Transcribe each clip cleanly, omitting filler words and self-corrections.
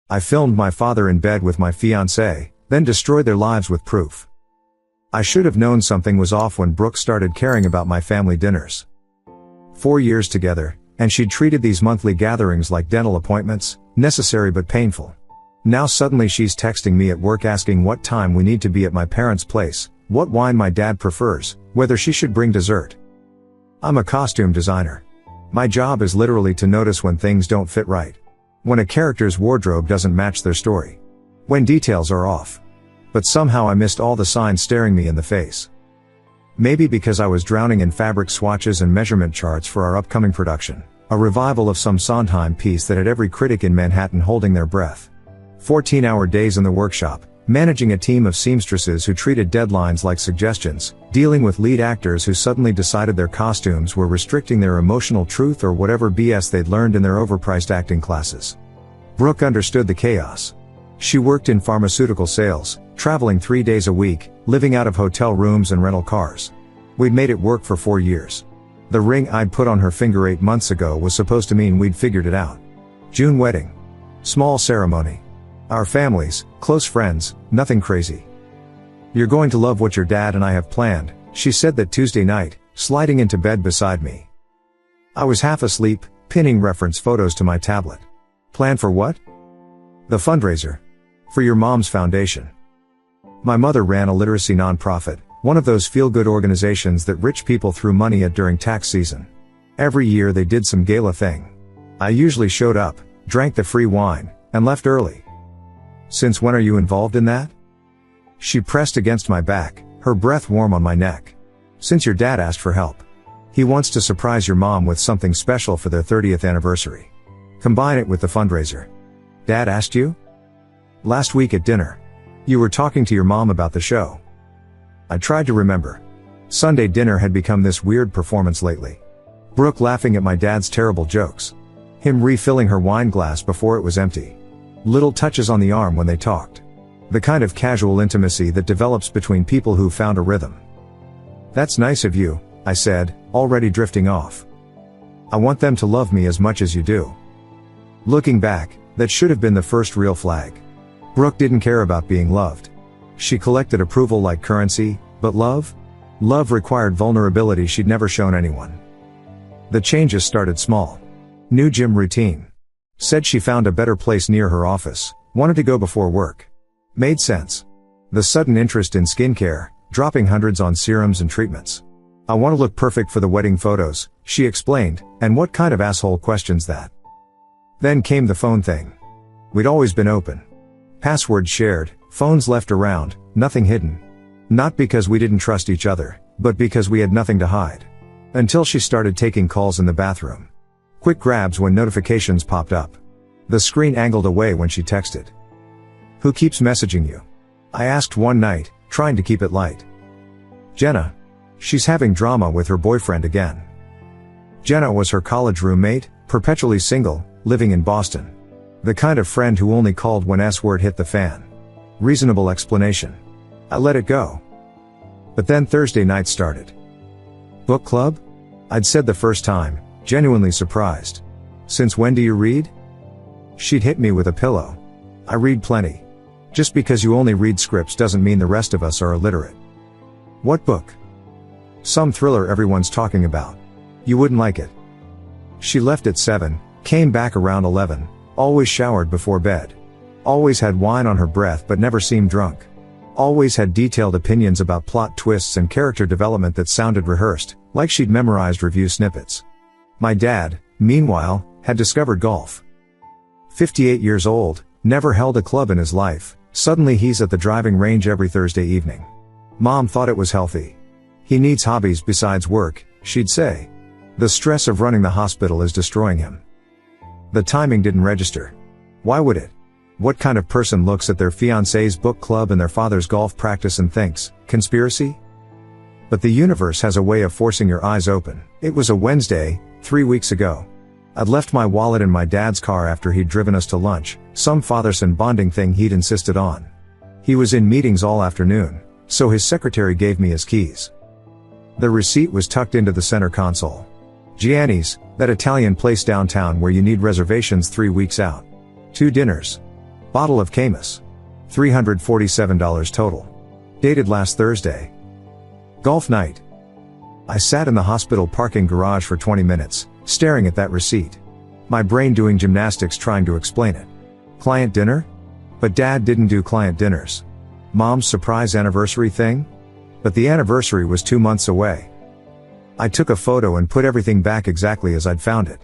I filmed my father in bed with my fiancée, then destroyed their lives with proof. I should have known something was off when Brooke started caring about my family dinners. 4 years together, and she'd treated these monthly gatherings like dental appointments, necessary but painful. Now suddenly she's texting me at work asking what time we need to be at my parents' place, what wine my dad prefers, whether she should bring dessert. I'm a costume designer. My job is literally to notice when things don't fit right. When a character's wardrobe doesn't match their story. When details are off. But somehow I missed all the signs staring me in the face. Maybe because I was drowning in fabric swatches and measurement charts for our upcoming production, a revival of some Sondheim piece that had every critic in Manhattan holding their breath. 14-hour days in the workshop, managing a team of seamstresses who treated deadlines like suggestions, dealing with lead actors who suddenly decided their costumes were restricting their emotional truth or whatever BS they'd learned in their overpriced acting classes. Brooke understood the chaos. She worked in pharmaceutical sales, traveling 3 days a week, living out of hotel rooms and rental cars. We'd made it work for 4 years. The ring I'd put on her finger 8 months ago was supposed to mean we'd figured it out. June wedding. Small ceremony. Our families, close friends, nothing crazy. "You're going to love what your dad and I have planned," she said that Tuesday night, sliding into bed beside me. I was half asleep, pinning reference photos to my tablet. Plan for what? The fundraiser. For your mom's foundation. My mother ran a literacy nonprofit, one of those feel-good organizations that rich people threw money at during tax season. Every year they did some gala thing. I usually showed up, drank the free wine, and left early. "Since when are you involved in that?" She pressed against my back, her breath warm on my neck. "Since your dad asked for help. He wants to surprise your mom with something special for their 30th anniversary. Combine it with the fundraiser." "Dad asked you?" "Last week at dinner. You were talking to your mom about the show." I tried to remember. Sunday dinner had become this weird performance lately. Brooke laughing at my dad's terrible jokes. Him refilling her wine glass before it was empty. Little touches on the arm when they talked. The kind of casual intimacy that develops between people who found a rhythm. "That's nice of you," I said, already drifting off. "I want them to love me as much as you do." Looking back, that should have been the first real flag. Brooke didn't care about being loved. She collected approval like currency, but love? Love required vulnerability she'd never shown anyone. The changes started small. New gym routine. Said she found a better place near her office, wanted to go before work. Made sense. The sudden interest in skincare, dropping hundreds on serums and treatments. "I want to look perfect for the wedding photos," she explained, and what kind of asshole questions that? Then came the phone thing. We'd always been open. Passwords shared, phones left around, nothing hidden. Not because we didn't trust each other, but because we had nothing to hide. Until she started taking calls in the bathroom. Quick grabs when notifications popped up. The screen angled away when she texted. "Who keeps messaging you?" I asked one night, trying to keep it light. "Jenna. She's having drama with her boyfriend again." Jenna was her college roommate, perpetually single, living in Boston. The kind of friend who only called when S-word hit the fan. Reasonable explanation. I let it go. But then Thursday night started. "Book club?" I'd said the first time, genuinely surprised. "Since when do you read?" She'd hit me with a pillow. "I read plenty. Just because you only read scripts doesn't mean the rest of us are illiterate." "What book?" "Some thriller everyone's talking about. You wouldn't like it." She left at 7, came back around 11, always showered before bed. Always had wine on her breath but never seemed drunk. Always had detailed opinions about plot twists and character development that sounded rehearsed, like she'd memorized review snippets. My dad, meanwhile, had discovered golf. 58 years old, never held a club in his life, suddenly he's at the driving range every Thursday evening. Mom thought it was healthy. "He needs hobbies besides work," she'd say. "The stress of running the hospital is destroying him." The timing didn't register. Why would it? What kind of person looks at their fiancé's book club and their father's golf practice and thinks, conspiracy? But the universe has a way of forcing your eyes open. It was a Wednesday, 3 weeks ago. I'd left my wallet in my dad's car after he'd driven us to lunch, some father-son bonding thing he'd insisted on. He was in meetings all afternoon, so his secretary gave me his keys. The receipt was tucked into the center console. Gianni's, that Italian place downtown where you need reservations 3 weeks out. 2 dinners. Bottle of Camus. $347 total. Dated last Thursday. Golf night. I sat in the hospital parking garage for 20 minutes, staring at that receipt. My brain doing gymnastics trying to explain it. Client dinner? But Dad didn't do client dinners. Mom's surprise anniversary thing? But the anniversary was 2 months away. I took a photo and put everything back exactly as I'd found it.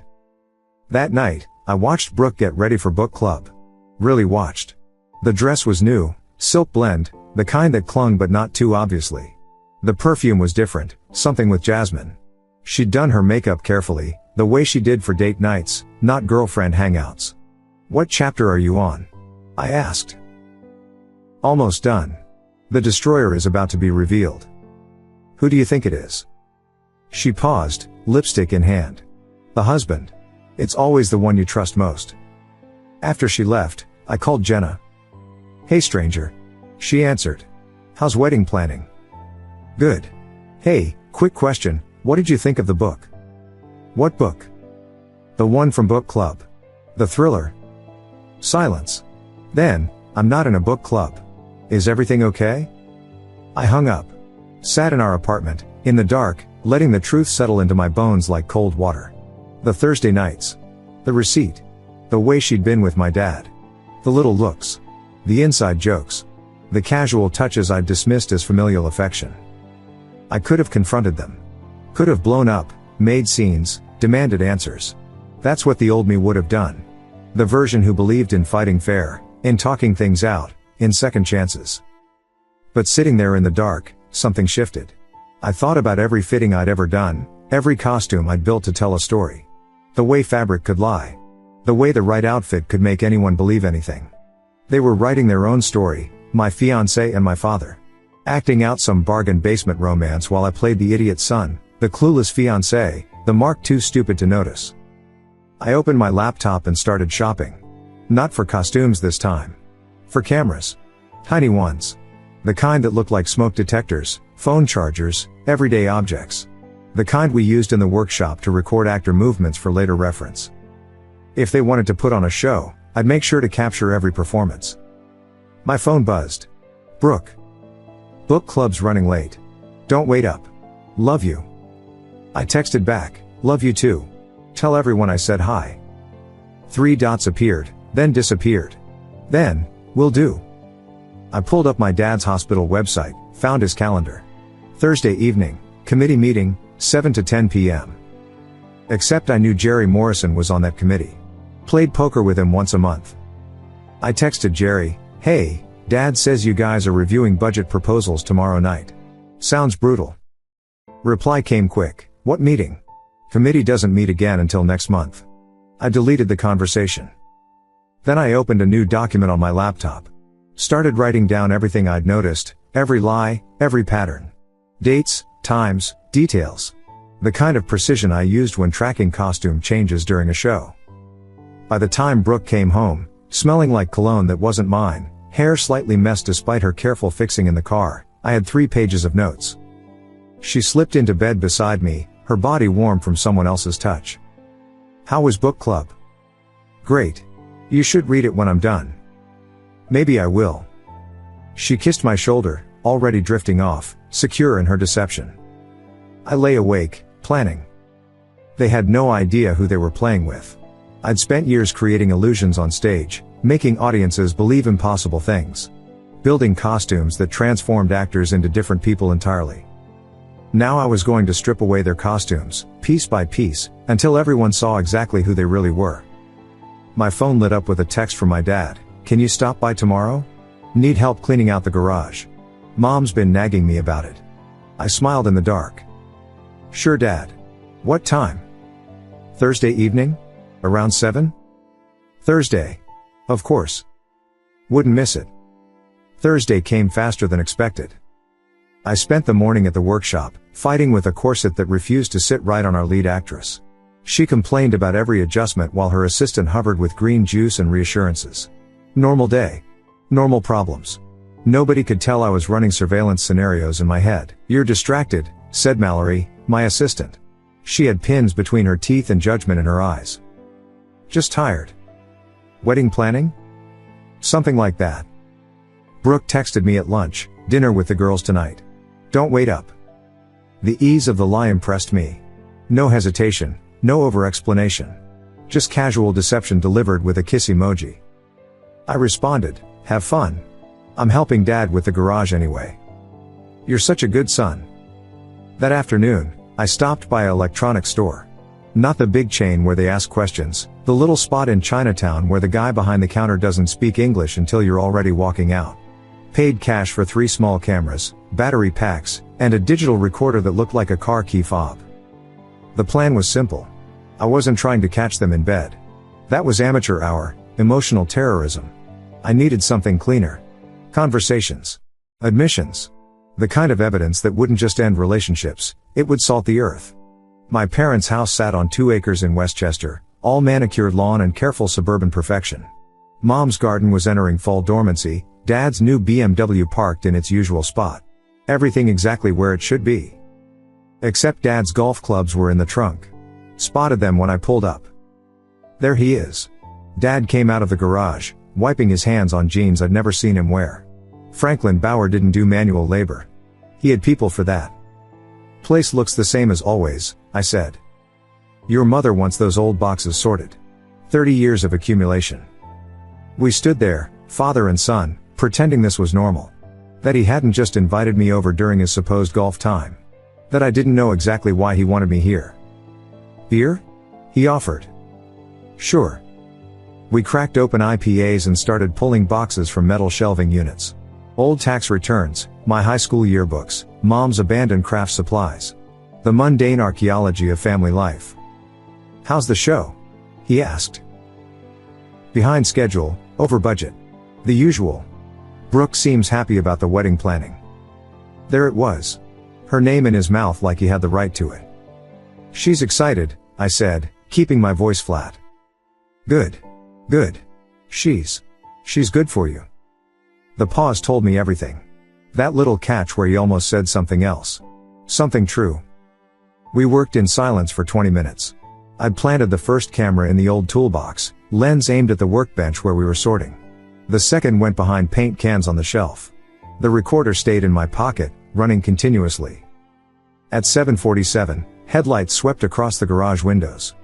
That night, I watched Brooke get ready for book club. Really watched. The dress was new, silk blend, the kind that clung but not too obviously. The perfume was different, something with jasmine. She'd done her makeup carefully, the way she did for date nights, not girlfriend hangouts. "What chapter are you on?" I asked. "Almost done. The destroyer is about to be revealed." "Who do you think it is?" She paused, lipstick in hand. "The husband. It's always the one you trust most." After she left, I called Jenna. "Hey stranger." She answered. "How's wedding planning?" "Good. Hey, quick question, what did you think of the book?" "What book?" "The one from book club. The thriller." Silence. Then, "I'm not in a book club. Is everything okay?" I hung up. Sat in our apartment, in the dark, letting the truth settle into my bones like cold water. The Thursday nights. The receipt. The way she'd been with my dad. The little looks. The inside jokes. The casual touches I'd dismissed as familial affection. I could have confronted them. Could have blown up, made scenes, demanded answers. That's what the old me would have done. The version who believed in fighting fair, in talking things out, in second chances. But sitting there in the dark, something shifted. I thought about every fitting I'd ever done, every costume I'd built to tell a story. The way fabric could lie. The way the right outfit could make anyone believe anything. They were writing their own story, my fiancé and my father. Acting out some bargain basement romance while I played the idiot son, the clueless fiancé, the mark too stupid to notice. I opened my laptop and started shopping. Not for costumes this time. For cameras. Tiny ones. The kind that looked like smoke detectors, phone chargers, everyday objects. The kind we used in the workshop to record actor movements for later reference. If they wanted to put on a show, I'd make sure to capture every performance. My phone buzzed. "Brooke. Book club's running late. Don't wait up. Love you." I texted back, "Love you too. Tell everyone I said hi." 3 dots appeared, then disappeared. Then, "Will do." I pulled up my dad's hospital website, found his calendar. Thursday evening, committee meeting, 7 to 10 p.m. Except I knew Jerry Morrison was on that committee. Played poker with him once a month. I texted Jerry, "Hey, Dad says you guys are reviewing budget proposals tomorrow night. Sounds brutal." Reply came quick, "What meeting? Committee doesn't meet again until next month." I deleted the conversation. Then I opened a new document on my laptop. Started writing down everything I'd noticed, every lie, every pattern. Dates, times, details. The kind of precision I used when tracking costume changes during a show. By the time Brooke came home, smelling like cologne that wasn't mine, hair slightly messed despite her careful fixing in the car, I had 3 pages of notes. She slipped into bed beside me, her body warm from someone else's touch. "How was book club?" "Great. You should read it when I'm done." "Maybe I will." She kissed my shoulder, already drifting off, secure in her deception. I lay awake, planning. They had no idea who they were playing with. I'd spent years creating illusions on stage, making audiences believe impossible things. Building costumes that transformed actors into different people entirely. Now I was going to strip away their costumes, piece by piece, until everyone saw exactly who they really were. My phone lit up with a text from my dad. "Can you stop by tomorrow? Need help cleaning out the garage. Mom's been nagging me about it." I smiled in the dark. "Sure Dad. What time?" "Thursday evening? Around 7? "Thursday. Of course. Wouldn't miss it." Thursday came faster than expected. I spent the morning at the workshop, fighting with a corset that refused to sit right on our lead actress. She complained about every adjustment while her assistant hovered with green juice and reassurances. Normal day. Normal problems. Nobody could tell I was running surveillance scenarios in my head. "You're distracted," said Mallory, my assistant. She had pins between her teeth and judgment in her eyes. "Just tired." "Wedding planning?" Something like that. Brooke texted me at lunch, dinner with the girls tonight. Don't wait up. The ease of the lie impressed me. No hesitation, no over-explanation. Just casual deception delivered with a kiss emoji. I responded, have fun. I'm helping Dad with the garage anyway. You're such a good son. That afternoon, I stopped by an electronics store. Not the big chain where they ask questions, the little spot in Chinatown where the guy behind the counter doesn't speak English until you're already walking out. Paid cash for 3 small cameras, battery packs, and a digital recorder that looked like a car key fob. The plan was simple. I wasn't trying to catch them in bed. That was amateur hour, emotional terrorism. I needed something cleaner. Conversations. Admissions. The kind of evidence that wouldn't just end relationships, it would salt the earth. My parents' house sat on 2 acres in Westchester, all manicured lawn and careful suburban perfection. Mom's garden was entering fall dormancy, Dad's new BMW parked in its usual spot. Everything exactly where it should be. Except Dad's golf clubs were in the trunk. Spotted them when I pulled up. There he is. Dad came out of the garage, wiping his hands on jeans I'd never seen him wear. Franklin Bauer didn't do manual labor. He had people for that. Place looks the same as always, I said. Your mother wants those old boxes sorted. 30 years of accumulation. We stood there, father and son, pretending this was normal. That he hadn't just invited me over during his supposed golf time. That I didn't know exactly why he wanted me here. Beer? He offered. Sure. We cracked open IPAs and started pulling boxes from metal shelving units. Old tax returns, my high school yearbooks, Mom's abandoned craft supplies. The mundane archaeology of family life. How's the show? He asked. Behind schedule, over budget. The usual. Brooke seems happy about the wedding planning. There it was. Her name in his mouth like he had the right to it. She's excited, I said, keeping my voice flat. Good. Good. She's good for you. The pause told me everything. That little catch where he almost said something else. Something true. We worked in silence for 20 minutes. I'd planted the first camera in the old toolbox, lens aimed at the workbench where we were sorting. The second went behind paint cans on the shelf. The recorder stayed in my pocket, running continuously. At 7:47, headlights swept across the garage windows.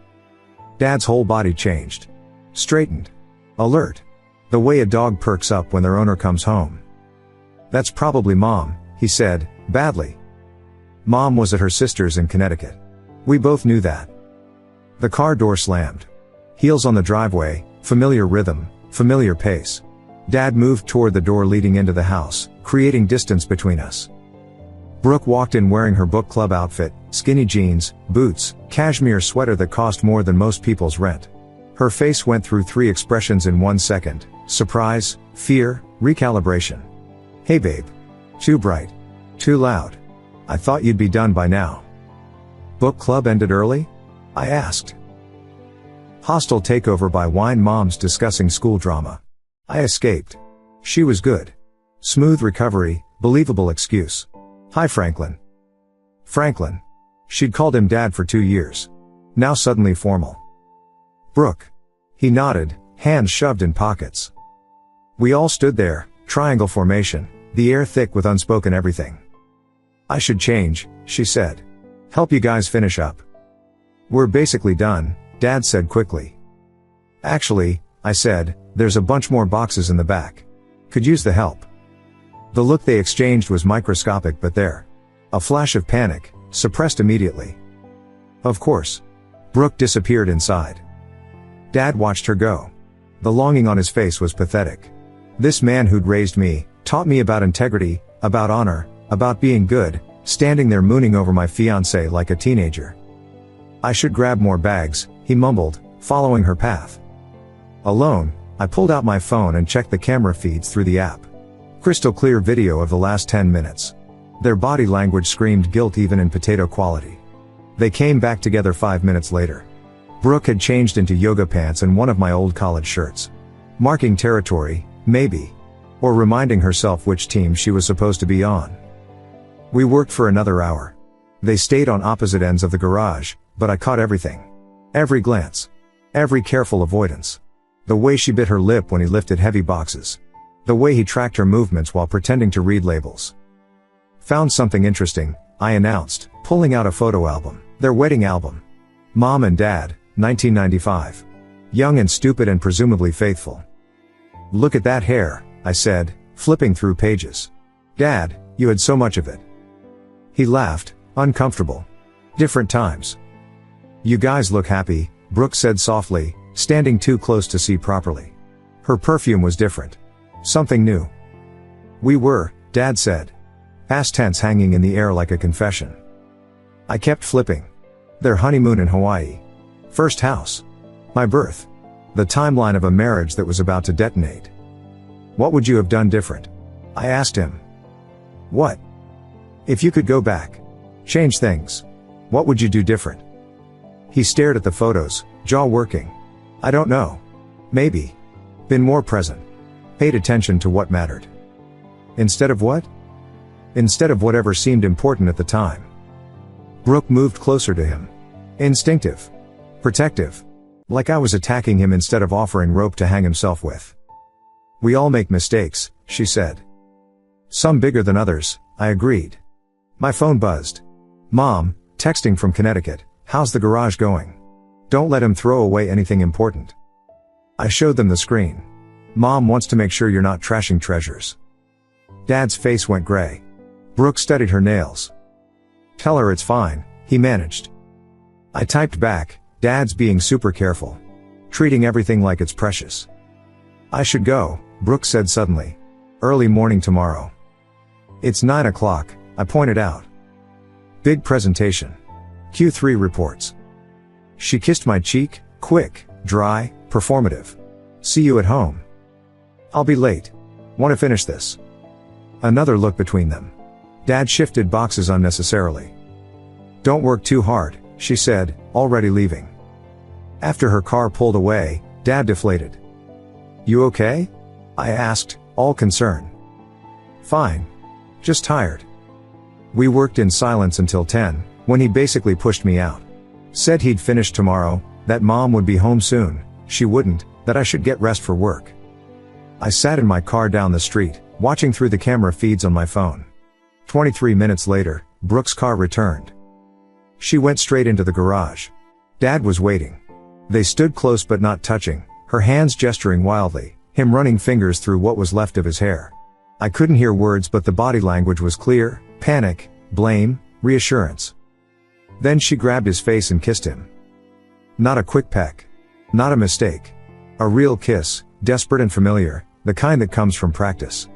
Dad's whole body changed. Straightened. Alert. The way a dog perks up when their owner comes home. That's probably Mom, he said, badly. Mom was at her sister's in Connecticut. We both knew that. The car door slammed. Heels on the driveway, familiar rhythm, familiar pace. Dad moved toward the door leading into the house, creating distance between us. Brooke walked in wearing her book club outfit, skinny jeans, boots, cashmere sweater that cost more than most people's rent. Her face went through 3 expressions in 1 second: surprise, fear, recalibration. Hey babe. Too bright. Too loud. I thought you'd be done by now. Book club ended early? I asked. Hostile takeover by wine moms discussing school drama. I escaped. She was good. Smooth recovery, believable excuse. Hi Franklin. Franklin. She'd called him Dad for 2 years. Now suddenly formal. Brooke. He nodded, hands shoved in pockets. We all stood there, triangle formation, the air thick with unspoken everything. I should change, she said. Help you guys finish up. We're basically done, Dad said quickly. Actually, I said, there's a bunch more boxes in the back. Could use the help. The look they exchanged was microscopic but there. A flash of panic, suppressed immediately. Of course. Brooke disappeared inside. Dad watched her go. The longing on his face was pathetic. This man who'd raised me, taught me about integrity, about honor, about being good, standing there mooning over my fiancée like a teenager. I should grab more bags, he mumbled, following her path. Alone, I pulled out my phone and checked the camera feeds through the app. Crystal clear video of the last 10 minutes. Their body language screamed guilt even in potato quality. They came back together 5 minutes later. Brooke had changed into yoga pants and one of my old college shirts. Marking territory, maybe. Or reminding herself which team she was supposed to be on. We worked for another hour. They stayed on opposite ends of the garage, but I caught everything. Every glance. Every careful avoidance. The way she bit her lip when he lifted heavy boxes. The way he tracked her movements while pretending to read labels. Found something interesting, I announced, pulling out a photo album. Their wedding album. Mom and Dad, 1995. Young and stupid and presumably faithful. Look at that hair, I said, flipping through pages. Dad, you had so much of it. He laughed, uncomfortable. Different times. You guys look happy, Brooke said softly, standing too close to see properly. Her perfume was different. Something new. We were, Dad said. Past tense hanging in the air like a confession. I kept flipping. Their honeymoon in Hawaii. First house. My birth. The timeline of a marriage that was about to detonate. What would you have done different? I asked him. What? If you could go back. Change things. What would you do different? He stared at the photos, jaw working. I don't know. Maybe. Been more present. Paid attention to what mattered. Instead of what? Instead of whatever seemed important at the time. Brooke moved closer to him. Instinctive. Protective. Like I was attacking him instead of offering rope to hang himself with. We all make mistakes, she said. Some bigger than others, I agreed. My phone buzzed. Mom, texting from Connecticut, how's the garage going? Don't let him throw away anything important. I showed them the screen. Mom wants to make sure you're not trashing treasures. Dad's face went gray. Brooke studied her nails. Tell her it's fine, he managed. I typed back, Dad's being super careful. Treating everything like it's precious. I should go, Brooke said suddenly. Early morning tomorrow. It's 9 o'clock, I pointed out. Big presentation. Q3 reports. She kissed my cheek, quick, dry, performative. See you at home. I'll be late. Want to finish this? Another look between them. Dad shifted boxes unnecessarily. Don't work too hard, she said, already leaving. After her car pulled away, Dad deflated. You okay? I asked, all concern. Fine. Just tired. We worked in silence until 10, when he basically pushed me out. Said he'd finish tomorrow, that Mom would be home soon, she wouldn't, that I should get rest for work. I sat in my car down the street, watching through the camera feeds on my phone. 23 minutes later, Brooke's car returned. She went straight into the garage. Dad was waiting. They stood close but not touching, her hands gesturing wildly, him running fingers through what was left of his hair. I couldn't hear words but the body language was clear, panic, blame, reassurance. Then she grabbed his face and kissed him. Not a quick peck. Not a mistake. A real kiss, desperate and familiar, the kind that comes from practice.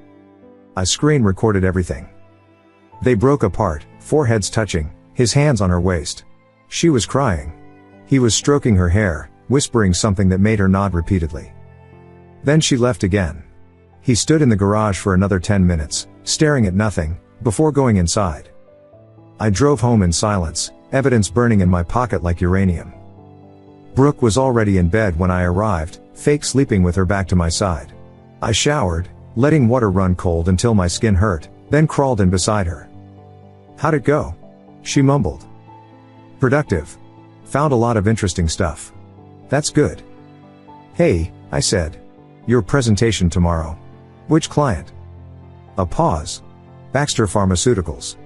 I screen recorded everything. They broke apart, foreheads touching, his hands on her waist. She was crying. He was stroking her hair, whispering something that made her nod repeatedly. Then she left again. He stood in the garage for another 10 minutes, staring at nothing, before going inside. I drove home in silence, evidence burning in my pocket like uranium. Brooke was already in bed when I arrived, fake sleeping with her back to my side. I showered, letting water run cold until my skin hurt, then crawled in beside her. How'd it go? She mumbled. Productive. Found a lot of interesting stuff. That's good. Hey, I said. Your presentation tomorrow. Which client? A pause. Baxter Pharmaceuticals.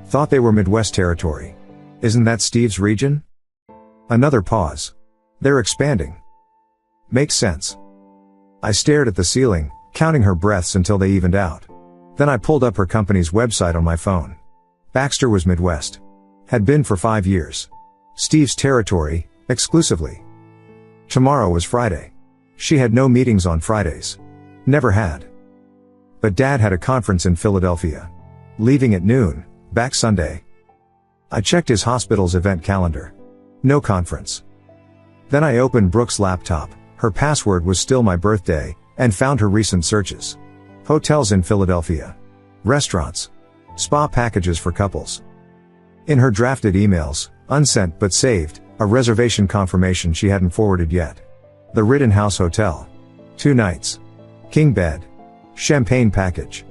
Thought they were Midwest territory. Isn't that Steve's region? Another pause. They're expanding. Makes sense. I stared at the ceiling, counting her breaths until they evened out. Then I pulled up her company's website on my phone. Baxter was Midwest. Had been for 5 years. Steve's territory, exclusively. Tomorrow was Friday. She had no meetings on Fridays. Never had. But Dad had a conference in Philadelphia. Leaving at noon, back Sunday. I checked his hospital's event calendar. No conference. Then I opened Brooke's laptop, her password was still my birthday, and found her recent searches. Hotels in Philadelphia. Restaurants. Spa packages for couples. In her drafted emails, unsent but saved, a reservation confirmation she hadn't forwarded yet. The Rittenhouse Hotel. 2 nights. King bed. Champagne package.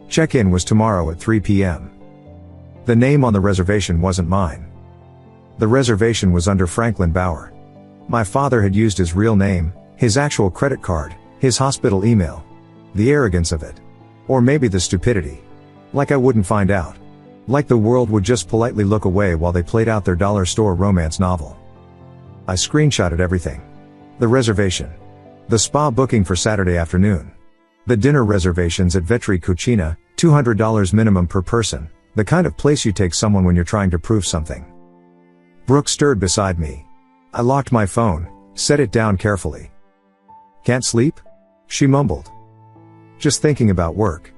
Check-in was tomorrow at 3 p.m. The name on the reservation wasn't mine. The reservation was under Franklin Bauer. My father had used his real name, His actual credit card, his hospital email. The arrogance of it. Or maybe the stupidity. Like I wouldn't find out. Like the world would just politely look away while they played out their dollar store romance novel. I screenshotted everything. The reservation. The spa booking for Saturday afternoon. The dinner reservations at Vetri Cucina, $200 minimum per person, the kind of place you take someone when you're trying to prove something. Brooke stirred beside me. I locked my phone, set it down carefully. "Can't sleep?" she mumbled. "Just thinking about work."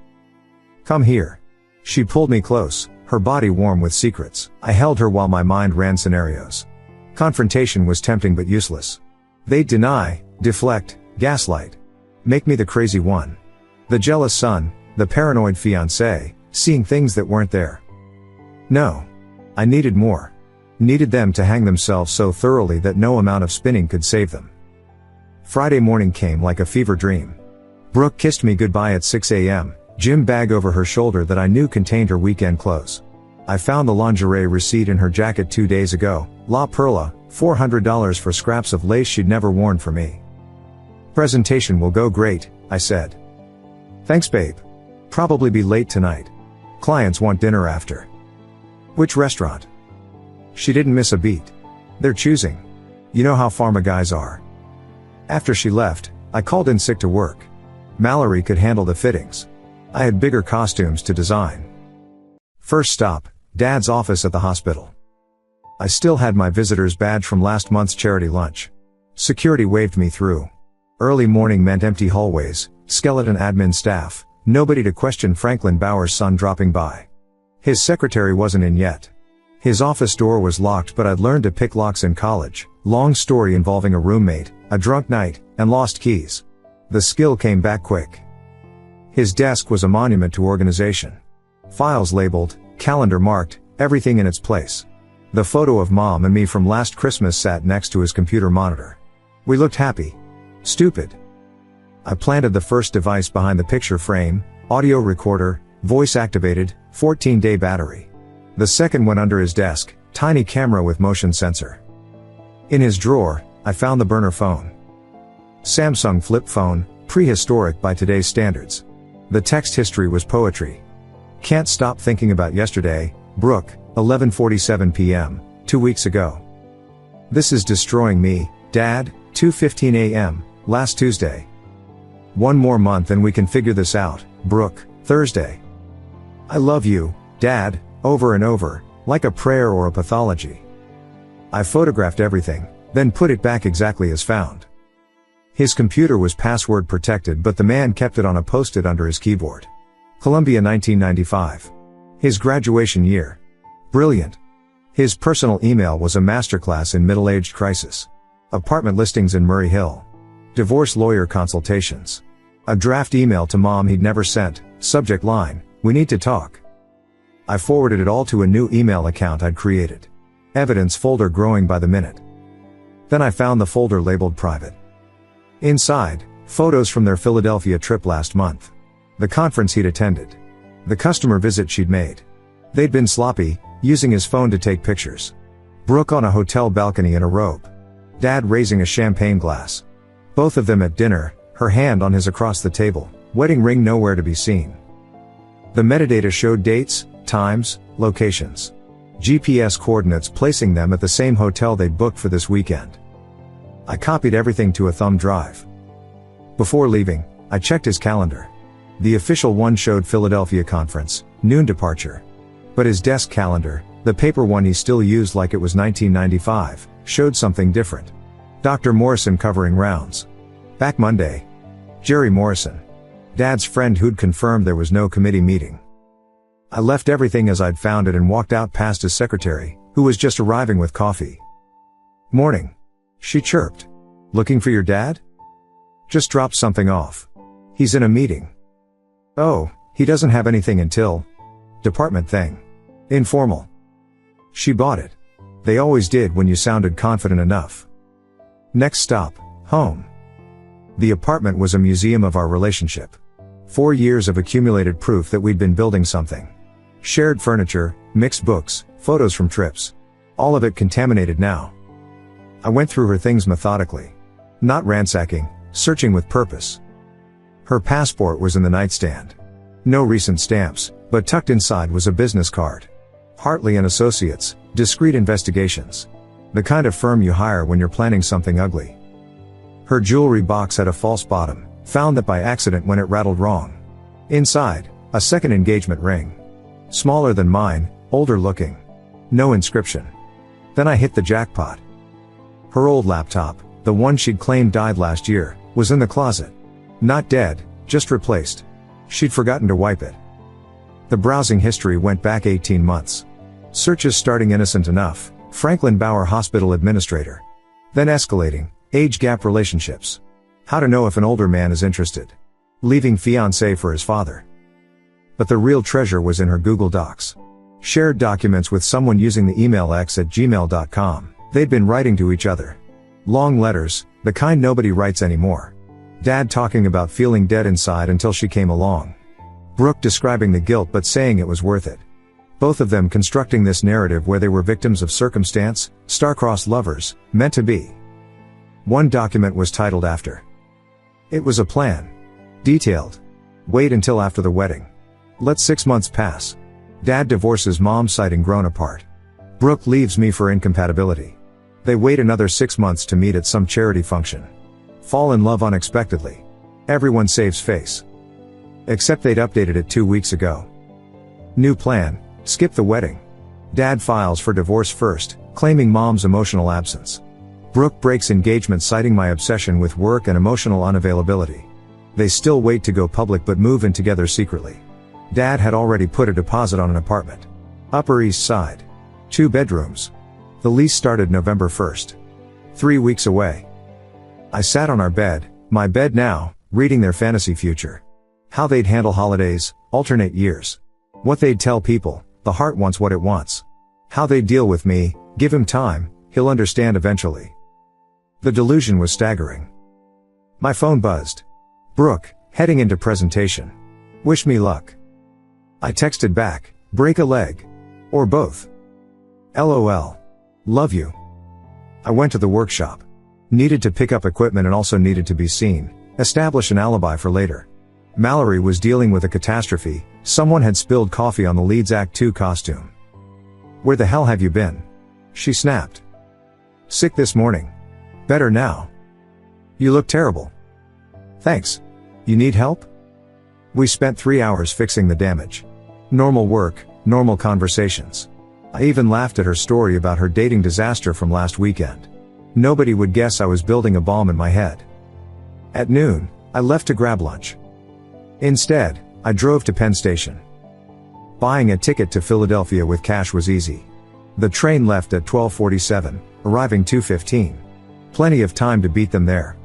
"Come here." She pulled me close, her body warm with secrets. I held her while my mind ran scenarios. Confrontation was tempting but useless. They'd deny, deflect, gaslight. Make me the crazy one. The jealous son, the paranoid fiancé, seeing things that weren't there. No. I needed more. Needed them to hang themselves so thoroughly that no amount of spinning could save them. Friday morning came like a fever dream. Brooke kissed me goodbye at 6 a.m., gym bag over her shoulder that I knew contained her weekend clothes. I found the lingerie receipt in her jacket 2 days ago, La Perla, $400 for scraps of lace she'd never worn for me. "Presentation will go great," I said. "Thanks babe. Probably be late tonight. Clients want dinner after." "Which restaurant?" She didn't miss a beat. "They're choosing. You know how pharma guys are." After she left, I called in sick to work. Mallory could handle the fittings. I had bigger costumes to design. First stop, Dad's office at the hospital. I still had my visitor's badge from last month's charity lunch. Security waved me through. Early morning meant empty hallways, skeleton admin staff, nobody to question Franklin Bauer's son dropping by. His secretary wasn't in yet. His office door was locked, but I'd learned to pick locks in college. Long story involving a roommate, a drunk night, and lost keys. The skill came back quick. His desk was a monument to organization. Files labeled, calendar marked, everything in its place. The photo of Mom and me from last Christmas sat next to his computer monitor. We looked happy. Stupid. I planted the first device behind the picture frame, audio recorder, voice activated, 14-day battery. The second went under his desk, tiny camera with motion sensor. In his drawer, I found the burner phone. Samsung flip phone, prehistoric by today's standards. The text history was poetry. "Can't stop thinking about yesterday, Brooke, 11:47 p.m., 2 weeks ago. This is destroying me, Dad, 2:15 a.m., last Tuesday. One more month and we can figure this out, Brooke, Thursday. I love you, Dad," over and over, like a prayer or a pathology. I photographed everything, then put it back exactly as found. His computer was password protected, but the man kept it on a post-it under his keyboard. Columbia 1995. His graduation year. Brilliant. His personal email was a masterclass in middle-aged crisis. Apartment listings in Murray Hill. Divorce lawyer consultations. A draft email to Mom he'd never sent, subject line, "We need to talk." I forwarded it all to a new email account I'd created. Evidence folder growing by the minute. Then I found the folder labeled private. Inside, photos from their Philadelphia trip last month. The conference he'd attended. The customer visit she'd made. They'd been sloppy, using his phone to take pictures. Brooke on a hotel balcony in a robe. Dad raising a champagne glass. Both of them at dinner, her hand on his across the table, wedding ring nowhere to be seen. The metadata showed dates, times, locations. GPS coordinates placing them at the same hotel they'd booked for this weekend. I copied everything to a thumb drive. Before leaving, I checked his calendar. The official one showed Philadelphia conference, noon departure. But his desk calendar, the paper one he still used like it was 1995, showed something different. Dr. Morrison covering rounds. Back Monday. Jerry Morrison. Dad's friend who'd confirmed there was no committee meeting. I left everything as I'd found it and walked out past his secretary, who was just arriving with coffee. "Morning," she chirped. "Looking for your dad?" "Just dropped something off. He's in a meeting." "Oh, he doesn't have anything until..." "Department thing. Informal." She bought it. They always did when you sounded confident enough. Next stop, home. The apartment was a museum of our relationship. 4 years of accumulated proof that we'd been building something. Shared furniture, mixed books, photos from trips. All of it contaminated now. I went through her things methodically. Not ransacking, searching with purpose. Her passport was in the nightstand. No recent stamps, but tucked inside was a business card. Hartley and Associates, discreet investigations. The kind of firm you hire when you're planning something ugly. Her jewelry box had a false bottom, found that by accident when it rattled wrong. Inside, a second engagement ring. Smaller than mine, older looking. No inscription. Then I hit the jackpot. Her old laptop, the one she'd claimed died last year, was in the closet. Not dead, just replaced. She'd forgotten to wipe it. The browsing history went back 18 months. Searches starting innocent enough, Franklin Bauer Hospital Administrator. Then escalating, age gap relationships. How to know if an older man is interested. Leaving fiancé for his father. But the real treasure was in her Google Docs. Shared documents with someone using the email x@gmail.com. They'd been writing to each other. Long letters, the kind nobody writes anymore. Dad talking about feeling dead inside until she came along. Brooke describing the guilt but saying it was worth it. Both of them constructing this narrative where they were victims of circumstance, star-crossed lovers, meant to be. One document was titled after. It was a plan. Detailed. Wait until after the wedding. Let 6 months pass. Dad divorces mom citing grown apart. Brooke leaves me for incompatibility. They wait another 6 months to meet at some charity function. Fall in love unexpectedly. Everyone saves face. Except they'd updated it 2 weeks ago. New plan, skip the wedding. Dad files for divorce first, claiming mom's emotional absence. Brooke breaks engagement citing my obsession with work and emotional unavailability. They still wait to go public but move in together secretly. Dad had already put a deposit on an apartment. Upper East Side. 2 bedrooms. The lease started November 1st. 3 weeks away. I sat on our bed, my bed now, reading their fantasy future. How they'd handle holidays, alternate years. What they'd tell people, the heart wants what it wants. How they'd deal with me, give him time, he'll understand eventually. The delusion was staggering. My phone buzzed. Brooke, heading into presentation. Wish me luck. I texted back, break a leg. Or both. LOL. Love you. I went to the workshop. Needed to pick up equipment and also needed to be seen, establish an alibi for later. Mallory was dealing with a catastrophe, someone had spilled coffee on the lead's Act 2 costume. Where the hell have you been? She snapped. Sick this morning. Better now. You look terrible. Thanks. You need help? We spent 3 hours fixing the damage. Normal work, normal conversations. I even laughed at her story about her dating disaster from last weekend. Nobody would guess I was building a bomb in my head. At noon, I left to grab lunch. Instead, I drove to Penn Station. Buying a ticket to Philadelphia with cash was easy. The train left at 12:47, arriving 2:15. Plenty of time to beat them there.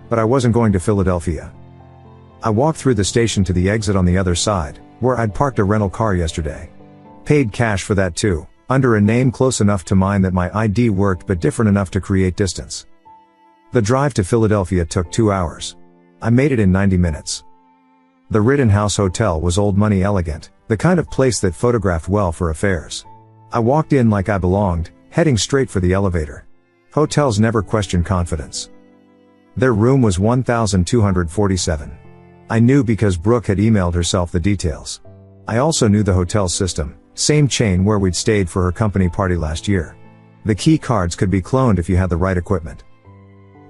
But I wasn't going to Philadelphia. I walked through the station to the exit on the other side, where I'd parked a rental car yesterday. Paid cash for that too, under a name close enough to mine that my ID worked but different enough to create distance. The drive to Philadelphia took 2 hours. I made it in 90 minutes. The Rittenhouse Hotel was old money elegant, the kind of place that photographed well for affairs. I walked in like I belonged, heading straight for the elevator. Hotels never question confidence. Their room was 1247. I knew because Brooke had emailed herself the details. I also knew the hotel system, same chain where we'd stayed for her company party last year. The key cards could be cloned if you had the right equipment.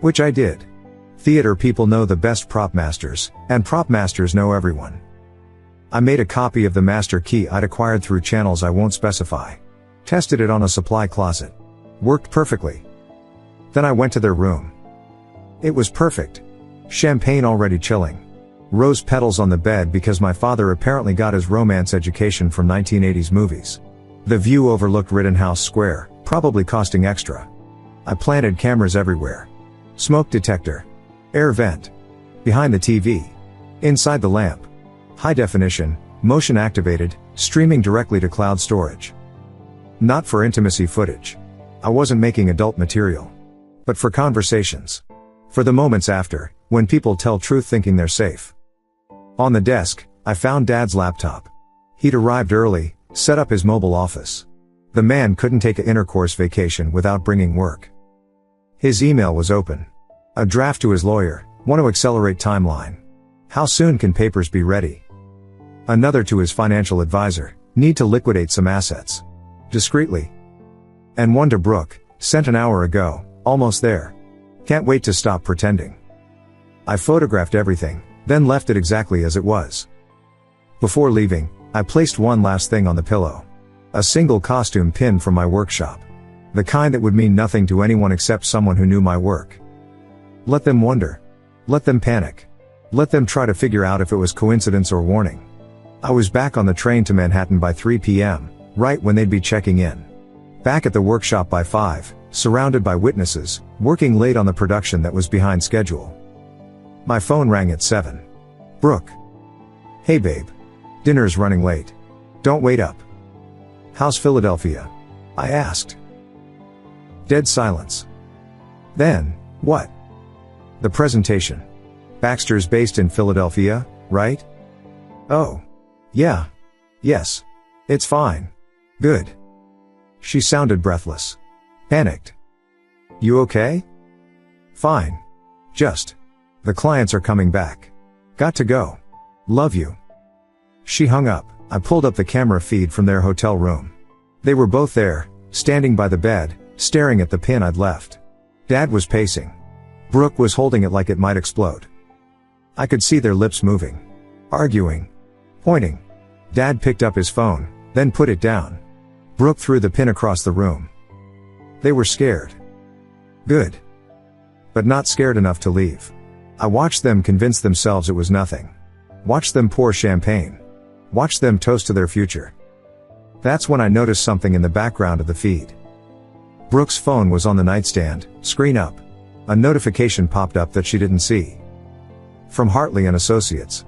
Which I did. Theater people know the best prop masters, and prop masters know everyone. I made a copy of the master key I'd acquired through channels I won't specify. Tested it on a supply closet. Worked perfectly. Then I went to their room. It was perfect. Champagne already chilling. Rose petals on the bed because my father apparently got his romance education from 1980s movies. The view overlooked Rittenhouse Square, probably costing extra. I planted cameras everywhere. Smoke detector. Air vent. Behind the TV. Inside the lamp. High definition, motion activated, streaming directly to cloud storage. Not for intimacy footage. I wasn't making adult material. But for conversations. For the moments after, when people tell truth thinking they're safe. On the desk, I found Dad's laptop. He'd arrived early, set up his mobile office. The man couldn't take an intercourse vacation without bringing work. His email was open. A draft to his lawyer, Want to accelerate timeline. How soon can papers be ready? Another to his financial advisor, need to liquidate some assets. Discreetly. And one to Brooke, sent an hour ago, almost there. Can't wait to stop pretending. I photographed everything, then left it exactly as it was. Before leaving, I placed one last thing on the pillow. A single costume pin from my workshop. The kind that would mean nothing to anyone except someone who knew my work. Let them wonder. Let them panic. Let them try to figure out if it was coincidence or warning. I was back on the train to Manhattan by 3 p.m., right when they'd be checking in. Back at the workshop by 5, surrounded by witnesses, working late on the production that was behind schedule. My phone rang at 7. Brooke. Hey babe. Dinner's running late. Don't wait up. How's Philadelphia? I asked. Dead silence. Then, what? The presentation. Baxter's based in Philadelphia, right? Oh. Yeah. Yes. It's fine. Good. She sounded breathless. Panicked. You okay? Fine. Just. The clients are coming back. Got to go. Love you. She hung up. I pulled up the camera feed from their hotel room. They were both there, standing by the bed, staring at the pin I'd left. Dad was pacing. Brooke was holding it like it might explode. I could see their lips moving. Arguing. Pointing. Dad picked up his phone, then put it down. Brooke threw the pin across the room. They were scared. Good. But not scared enough to leave. I watched them convince themselves it was nothing. Watched them pour champagne. Watched them toast to their future. That's when I noticed something in the background of the feed. Brooke's phone was on the nightstand, screen up. A notification popped up that she didn't see. From Hartley and Associates.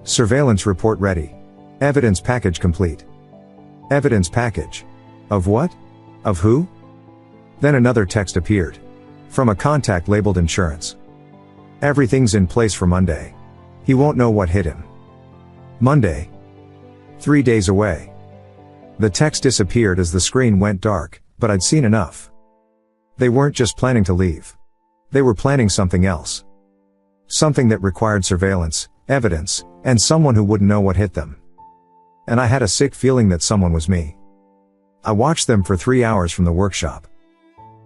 Surveillance report ready. Evidence package complete. Evidence package. Of what? Of who? Then another text appeared. From a contact labeled insurance. Everything's in place for Monday. He won't know what hit him. Monday. 3 days away. The text disappeared as the screen went dark, but I'd seen enough. They weren't just planning to leave. They were planning something else. Something that required surveillance, evidence, and someone who wouldn't know what hit them. And I had a sick feeling that someone was me. I watched them for 3 hours from the workshop.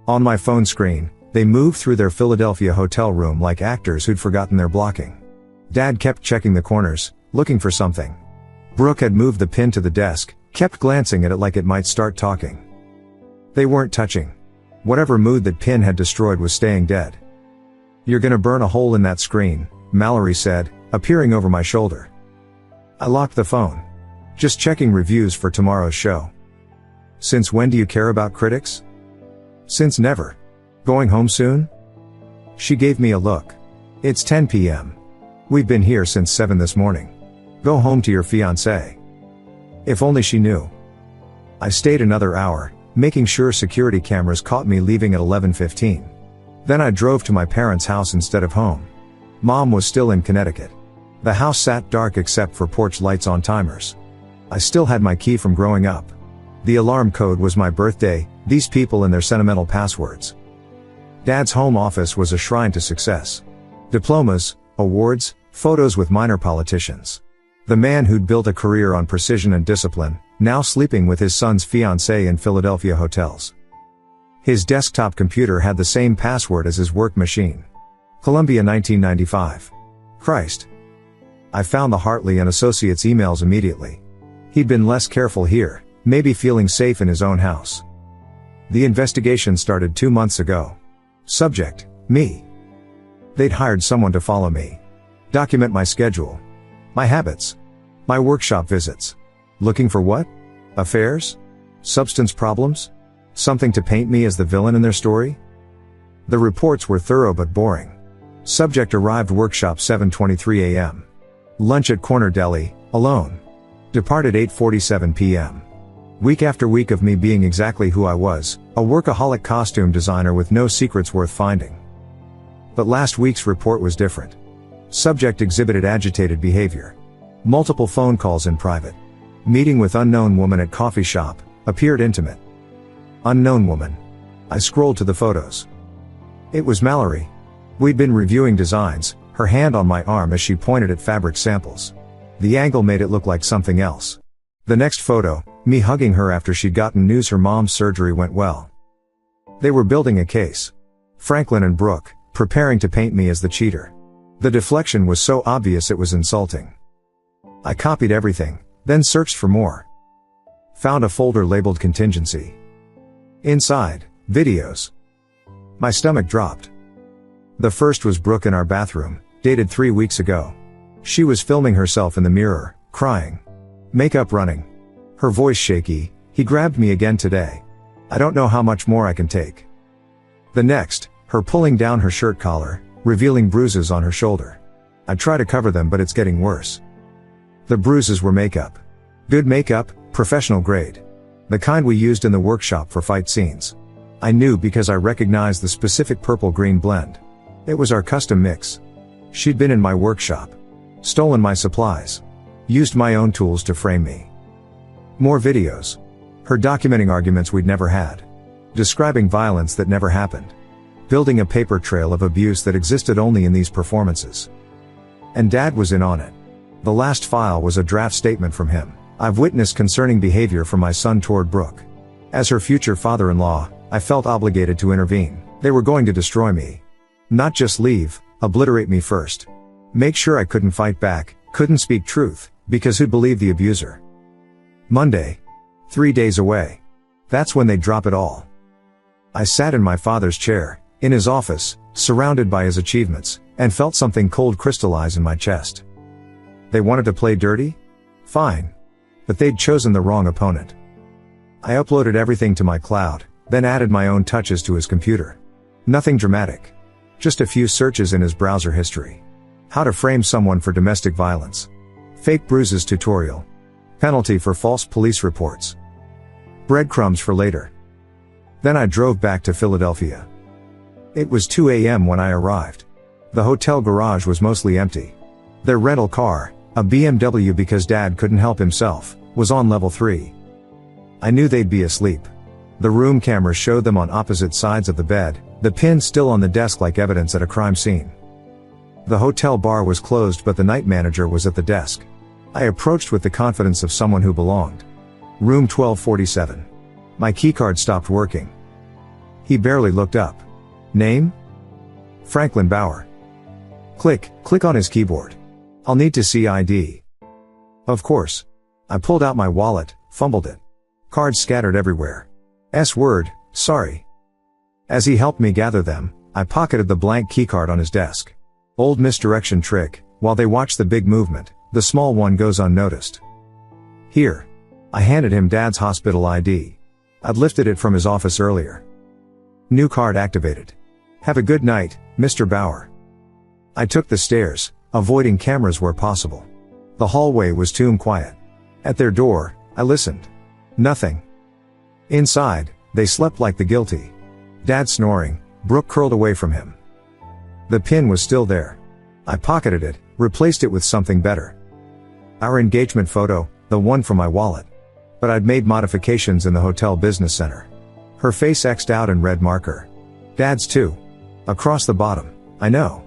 On my phone screen, they moved through their Philadelphia hotel room like actors who'd forgotten their blocking. Dad kept checking the corners, looking for something. Brooke had moved the pin to the desk, kept glancing at it like it might start talking. They weren't touching. Whatever mood that pin had destroyed was staying dead. You're gonna burn a hole in that screen, Mallory said, appearing over my shoulder. I locked the phone. Just checking reviews for tomorrow's show. Since when do you care about critics? Since never. Going home soon? She gave me a look. It's 10 p.m. We've been here since 7 this morning. Go home to your fiancé. If only she knew. I stayed another hour, making sure security cameras caught me leaving at 11:15. Then I drove to my parents' house instead of home. Mom was still in Connecticut. The house sat dark except for porch lights on timers. I still had my key from growing up. The alarm code was my birthday, these people and their sentimental passwords. Dad's home office was a shrine to success. Diplomas, awards, photos with minor politicians. The man who'd built a career on precision and discipline, now sleeping with his son's fiancée in Philadelphia hotels. His desktop computer had the same password as his work machine. Columbia 1995. Christ. I found the Hartley and Associates emails immediately. He'd been less careful here, maybe feeling safe in his own house. The investigation started 2 months ago. Subject, me. They'd hired someone to follow me. Document my schedule. My habits. My workshop visits. Looking for what? Affairs? Substance problems? Something to paint me as the villain in their story? The reports were thorough but boring. Subject arrived workshop 7:23 a.m. Lunch at Corner Deli, alone. Departed 8:47 p.m. Week after week of me being exactly who I was, a workaholic costume designer with no secrets worth finding. But last week's report was different. Subject exhibited agitated behavior. Multiple phone calls in private. Meeting with unknown woman at coffee shop, appeared intimate. Unknown woman. I scrolled to the photos. It was Mallory. We'd been reviewing designs, her hand on my arm as she pointed at fabric samples. The angle made it look like something else. The next photo, me hugging her after she'd gotten news her mom's surgery went well. They were building a case. Franklin and Brooke, preparing to paint me as the cheater. The deflection was so obvious it was insulting. I copied everything, then searched for more. Found a folder labeled contingency. Inside, videos. My stomach dropped. The first was Brooke in our bathroom, dated 3 weeks ago. She was filming herself in the mirror, crying. Makeup running. Her voice shaky. He grabbed me again today. I don't know how much more I can take. The next, her pulling down her shirt collar, revealing bruises on her shoulder. I try to cover them but it's getting worse. The bruises were makeup. Good makeup, professional grade. The kind we used in the workshop for fight scenes. I knew because I recognized the specific purple-green blend. It was our custom mix. She'd been in my workshop. Stolen my supplies. Used my own tools to frame me. More videos. Her documenting arguments we'd never had. Describing violence that never happened. Building a paper trail of abuse that existed only in these performances. And Dad was in on it. The last file was a draft statement from him. I've witnessed concerning behavior from my son toward Brooke. As her future father-in-law, I felt obligated to intervene. They were going to destroy me. Not just leave, obliterate me first. Make sure I couldn't fight back, couldn't speak truth, because who'd believe the abuser? Monday. 3 days away. That's when they drop it all. I sat in my father's chair, in his office, surrounded by his achievements, and felt something cold crystallize in my chest. They wanted to play dirty? Fine. But they'd chosen the wrong opponent. I uploaded everything to my cloud, then added my own touches to his computer. Nothing dramatic. Just a few searches in his browser history. How to frame someone for domestic violence. Fake bruises tutorial. Penalty for false police reports. Breadcrumbs for later. Then I drove back to Philadelphia. It was 2 a.m. when I arrived. The hotel garage was mostly empty. Their rental car, a BMW because Dad couldn't help himself, was on level 3. I knew they'd be asleep. The room cameras showed them on opposite sides of the bed, the pin still on the desk like evidence at a crime scene. The hotel bar was closed but the night manager was at the desk. I approached with the confidence of someone who belonged. Room 1247. My keycard stopped working. He barely looked up. Name? Franklin Bauer. Click on his keyboard. I'll need to see ID. Of course. I pulled out my wallet, fumbled it. Cards scattered everywhere. S-word, sorry. As he helped me gather them, I pocketed the blank keycard on his desk. Old misdirection trick, while they watch the big movement, the small one goes unnoticed. Here. I handed him Dad's hospital ID. I'd lifted it from his office earlier. New card activated. Have a good night, Mr. Bauer. I took the stairs, avoiding cameras where possible. The hallway was tomb quiet. At their door, I listened. Nothing. Inside, they slept like the guilty. Dad snoring, Brooke curled away from him. The pin was still there. I pocketed it, replaced it with something better. Our engagement photo, the one from my wallet. But I'd made modifications in the hotel business center. Her face X'd out in red marker. Dad's too. Across the bottom, I know.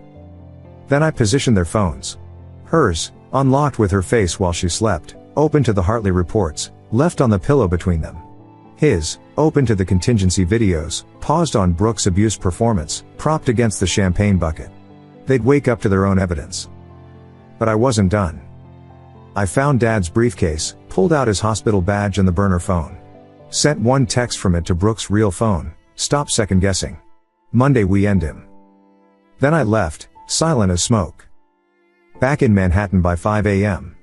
Then I positioned their phones. Hers, unlocked with her face while she slept, open to the Hartley reports, left on the pillow between them. His, open to the contingency videos, paused on Brooke's abuse performance, propped against the champagne bucket. They'd wake up to their own evidence. But I wasn't done. I found Dad's briefcase, pulled out his hospital badge and the burner phone. Sent one text from it to Brooke's real phone, stop second guessing. Monday we end him. Then I left, silent as smoke. Back in Manhattan by 5 a.m.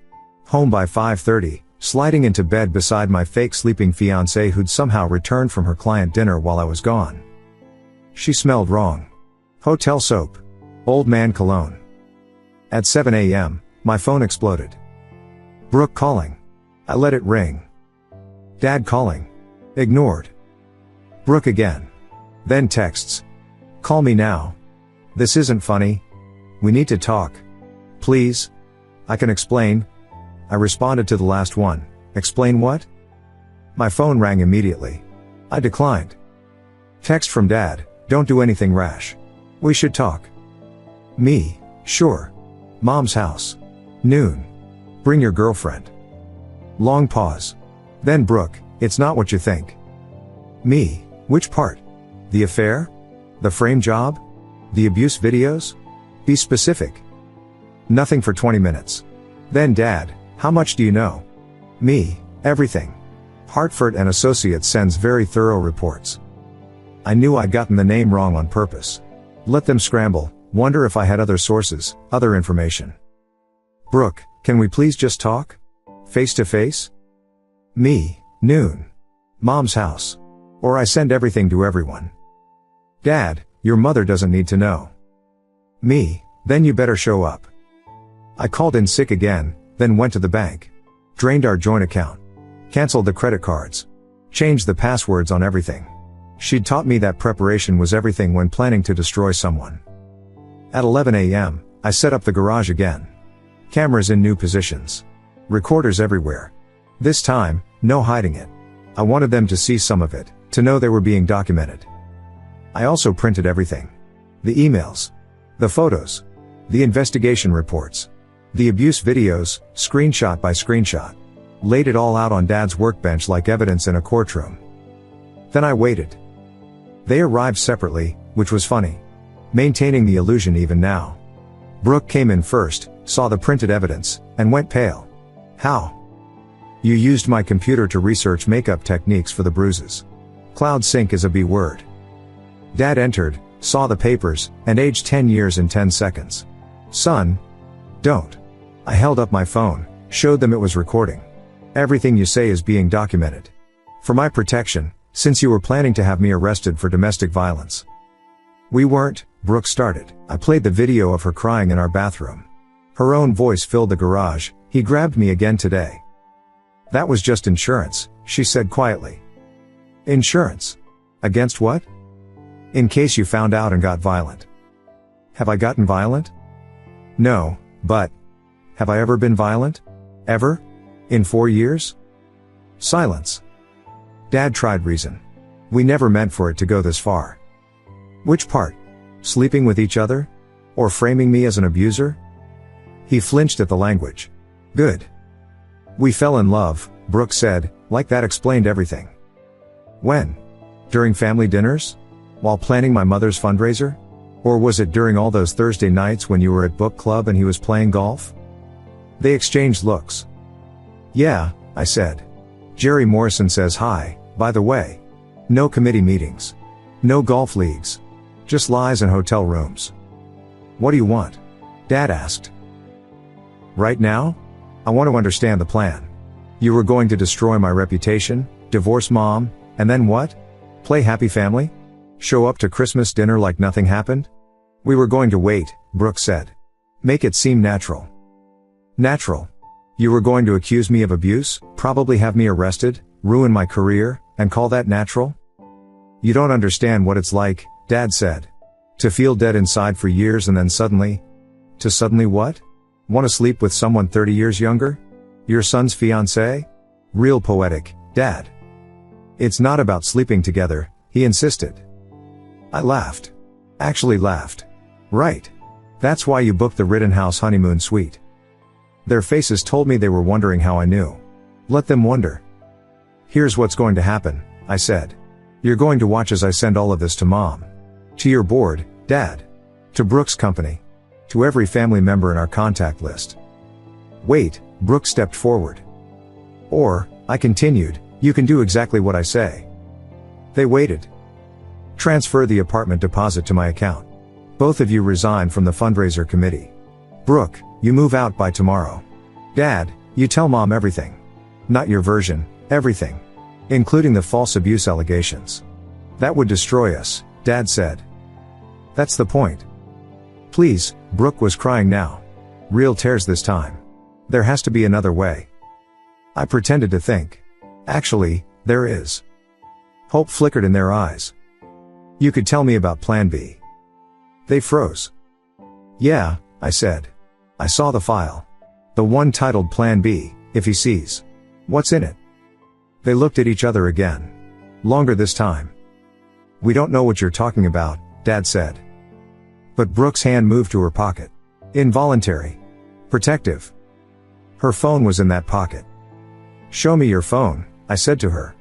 Home by 5:30, sliding into bed beside my fake sleeping fiancée who'd somehow returned from her client dinner while I was gone. She smelled wrong. Hotel soap. Old man cologne. At 7 a.m., my phone exploded. Brooke calling. I let it ring. Dad calling. Ignored. Brooke again. Then texts. Call me now. This isn't funny. We need to talk. Please. I can explain. I responded to the last one. Explain what? My phone rang immediately. I declined. Text from Dad, don't do anything rash. We should talk. Me, sure. Mom's house. Noon. Bring your girlfriend. Long pause. Then Brooke, it's not what you think. Me, which part? The affair? The frame job? The abuse videos? Be specific. Nothing for 20 minutes. Then Dad, how much do you know? Me, everything. Hartford and Associates sends very thorough reports. I knew I'd gotten the name wrong on purpose. Let them scramble, wonder if I had other sources, other information. Brooke, can we please just talk? Face to face? Me, noon. Mom's house. Or I send everything to everyone. Dad, your mother doesn't need to know. Me, then you better show up. I called in sick again, then went to the bank. Drained our joint account. Canceled the credit cards. Changed the passwords on everything. She'd taught me that preparation was everything when planning to destroy someone. At 11 a.m., I set up the garage again. Cameras in new positions. Recorders everywhere. This time, no hiding it. I wanted them to see some of it, to know they were being documented. I also printed everything. The emails. The photos. The investigation reports. The abuse videos, screenshot by screenshot. Laid it all out on Dad's workbench like evidence in a courtroom. Then I waited. They arrived separately, which was funny. Maintaining the illusion even now. Brooke came in first, saw the printed evidence, and went pale. How? You used my computer to research makeup techniques for the bruises. Cloud sync is a B word. Dad entered, saw the papers, and aged 10 years in 10 seconds. Son. Don't. I held up my phone, showed them it was recording. Everything you say is being documented. For my protection, since you were planning to have me arrested for domestic violence. We weren't, Brooke started. I played the video of her crying in our bathroom. Her own voice filled the garage. He grabbed me again today. That was just insurance, she said quietly. Insurance? Against what? In case you found out and got violent. Have I gotten violent? No, but have I ever been violent? Ever? In 4 years? Silence. Dad tried reason. We never meant for it to go this far. Which part? Sleeping with each other? Or framing me as an abuser? He flinched at the language. Good. We fell in love, Brooke said, like that explained everything. When? During family dinners? While planning my mother's fundraiser? Or was it during all those Thursday nights when you were at book club and he was playing golf? They exchanged looks. Yeah, I said. Jerry Morrison says hi, by the way. No committee meetings. No golf leagues. Just lies in hotel rooms. What do you want? Dad asked. Right now? I want to understand the plan. You were going to destroy my reputation, divorce Mom, and then what? Play happy family? Show up to Christmas dinner like nothing happened? We were going to wait, Brooke said. Make it seem natural. Natural? You were going to accuse me of abuse, probably have me arrested, ruin my career, and call that natural? You don't understand what it's like, Dad said. To feel dead inside for years and then suddenly... To suddenly what? Want to sleep with someone 30 years younger? Your son's fiancée? Real poetic, Dad. It's not about sleeping together, he insisted. I laughed. Actually laughed. Right. That's why you booked the Rittenhouse honeymoon suite. Their faces told me they were wondering how I knew. Let them wonder. Here's what's going to happen, I said. You're going to watch as I send all of this to Mom. To your board, Dad. To Brooke's company. To every family member in our contact list. Wait, Brooke stepped forward. Or, I continued, you can do exactly what I say. They waited. Transfer the apartment deposit to my account. Both of you resign from the fundraiser committee. Brooke, you move out by tomorrow. Dad, you tell Mom everything. Not your version, everything. Including the false abuse allegations. That would destroy us, Dad said. That's the point. Please, Brooke was crying now. Real tears this time. There has to be another way. I pretended to think. Actually, there is. Hope flickered in their eyes. You could tell me about Plan B. They froze. Yeah, I said. I saw the file. The one titled Plan B, if he sees. What's in it? They looked at each other again. Longer this time. We don't know what you're talking about, Dad said. But Brooke's hand moved to her pocket. Involuntary. Protective. Her phone was in that pocket. Show me your phone, I said to her.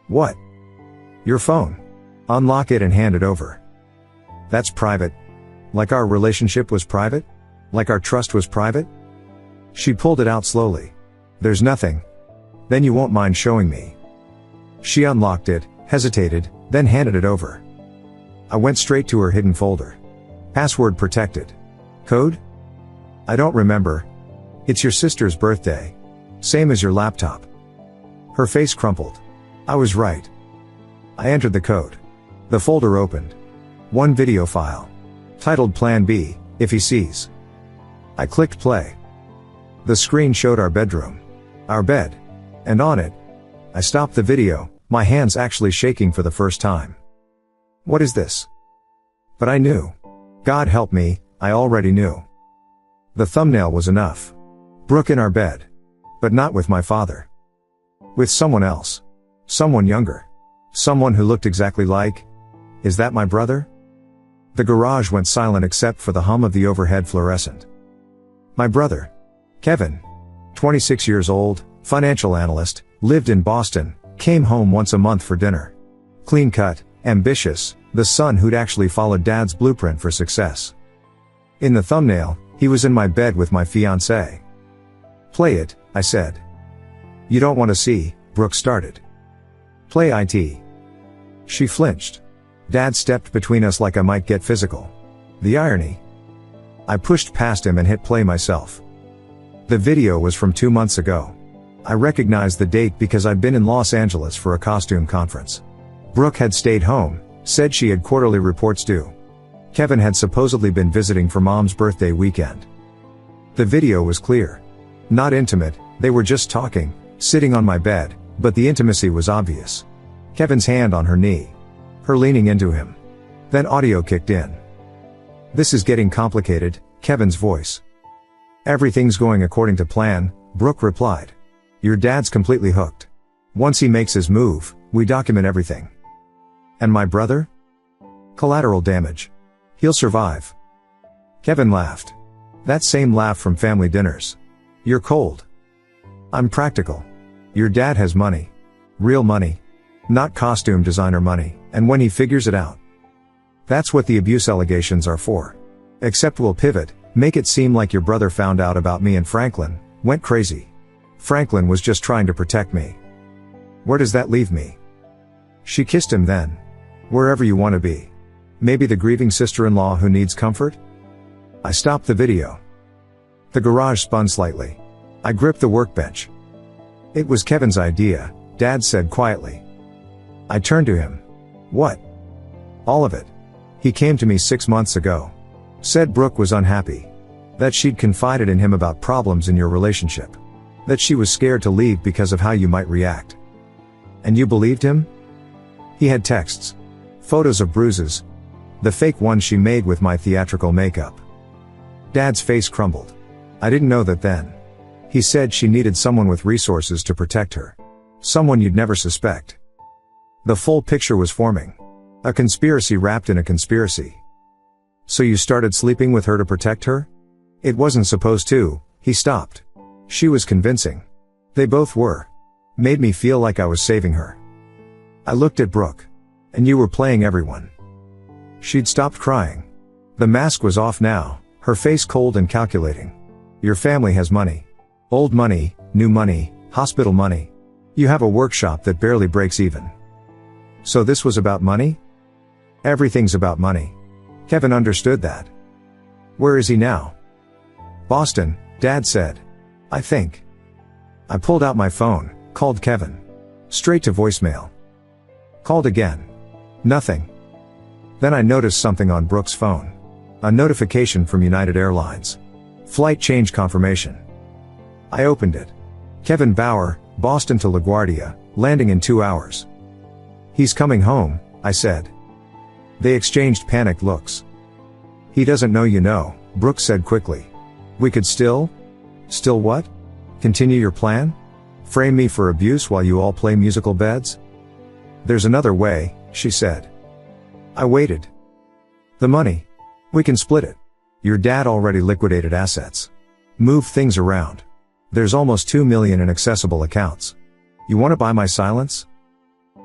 What? Your phone. Unlock it and hand it over. That's private. Like our relationship was private? Like our trust was private? She pulled it out slowly. There's nothing. Then you won't mind showing me. She unlocked it, hesitated, then handed it over. I went straight to her hidden folder. Password protected. Code? I don't remember. It's your sister's birthday. Same as your laptop. Her face crumpled. I was right. I entered the code. The folder opened. One video file. Titled Plan B, if he sees. I clicked play. The screen showed our bedroom. Our bed. And on it. I stopped the video, my hands actually shaking for the first time. What is this? But I knew. God help me, I already knew. The thumbnail was enough. Brooke in our bed. But not with my father. With someone else. Someone younger. Someone who looked exactly like. Is that my brother? The garage went silent except for the hum of the overhead fluorescent. My brother. Kevin. 26 years old, financial analyst, lived in Boston, came home once a month for dinner. Clean cut, ambitious, the son who'd actually followed dad's blueprint for success. In the thumbnail, he was in my bed with my fiancée. Play it, I said. You don't want to see, Brooke started. Play it. She flinched. Dad stepped between us like I might get physical. The irony. I pushed past him and hit play myself. The video was from 2 months ago. I recognized the date because I'd been in Los Angeles for a costume conference. Brooke had stayed home, said she had quarterly reports due. Kevin had supposedly been visiting for Mom's birthday weekend. The video was clear. Not intimate, they were just talking, sitting on my bed, but the intimacy was obvious. Kevin's hand on her knee. Her leaning into him. Then audio kicked in. This is getting complicated, Kevin's voice. Everything's going according to plan, Brooke replied. Your dad's completely hooked. Once he makes his move, we document everything. And my brother? Collateral damage. He'll survive. Kevin laughed. That same laugh from family dinners. You're cold. I'm practical. Your dad has money. Real money. Not costume designer money, and when he figures it out. That's what the abuse allegations are for. Except we'll pivot, make it seem like your brother found out about me and Franklin, went crazy. Franklin was just trying to protect me. Where does that leave me? She kissed him then. Wherever you want to be. Maybe the grieving sister-in-law who needs comfort? I stopped the video. The garage spun slightly. I gripped the workbench. It was Kevin's idea, Dad said quietly. I turned to him. What? All of it. He came to me 6 months ago. Said Brooke was unhappy. That she'd confided in him about problems in your relationship. That she was scared to leave because of how you might react. And you believed him? He had texts. Photos of bruises. The fake ones she made with my theatrical makeup. Dad's face crumbled. I didn't know that then. He said she needed someone with resources to protect her. Someone you'd never suspect. The full picture was forming. A conspiracy wrapped in a conspiracy. So you started sleeping with her to protect her? It wasn't supposed to, he stopped. She was convincing. They both were. Made me feel like I was saving her. I looked at Brooke. And you were playing everyone. She'd stopped crying. The mask was off now, her face cold and calculating. Your family has money. Old money, new money, hospital money. You have a workshop that barely breaks even. So this was about money? Everything's about money. Kevin understood that. Where is he now? Boston, Dad said. I think. I pulled out my phone, called Kevin. Straight to voicemail. Called again. Nothing. Then I noticed something on Brooke's phone. A notification from United Airlines. Flight change confirmation. I opened it. Kevin Bauer, Boston to LaGuardia, landing in 2 hours. He's coming home, I said. They exchanged panicked looks. He doesn't know you know, Brooke said quickly. We could still? Still what? Continue your plan? Frame me for abuse while you all play musical beds? There's another way, she said. I waited. The money. We can split it. Your dad already liquidated assets. Move things around. There's almost 2 million in accessible accounts. You want to buy my silence?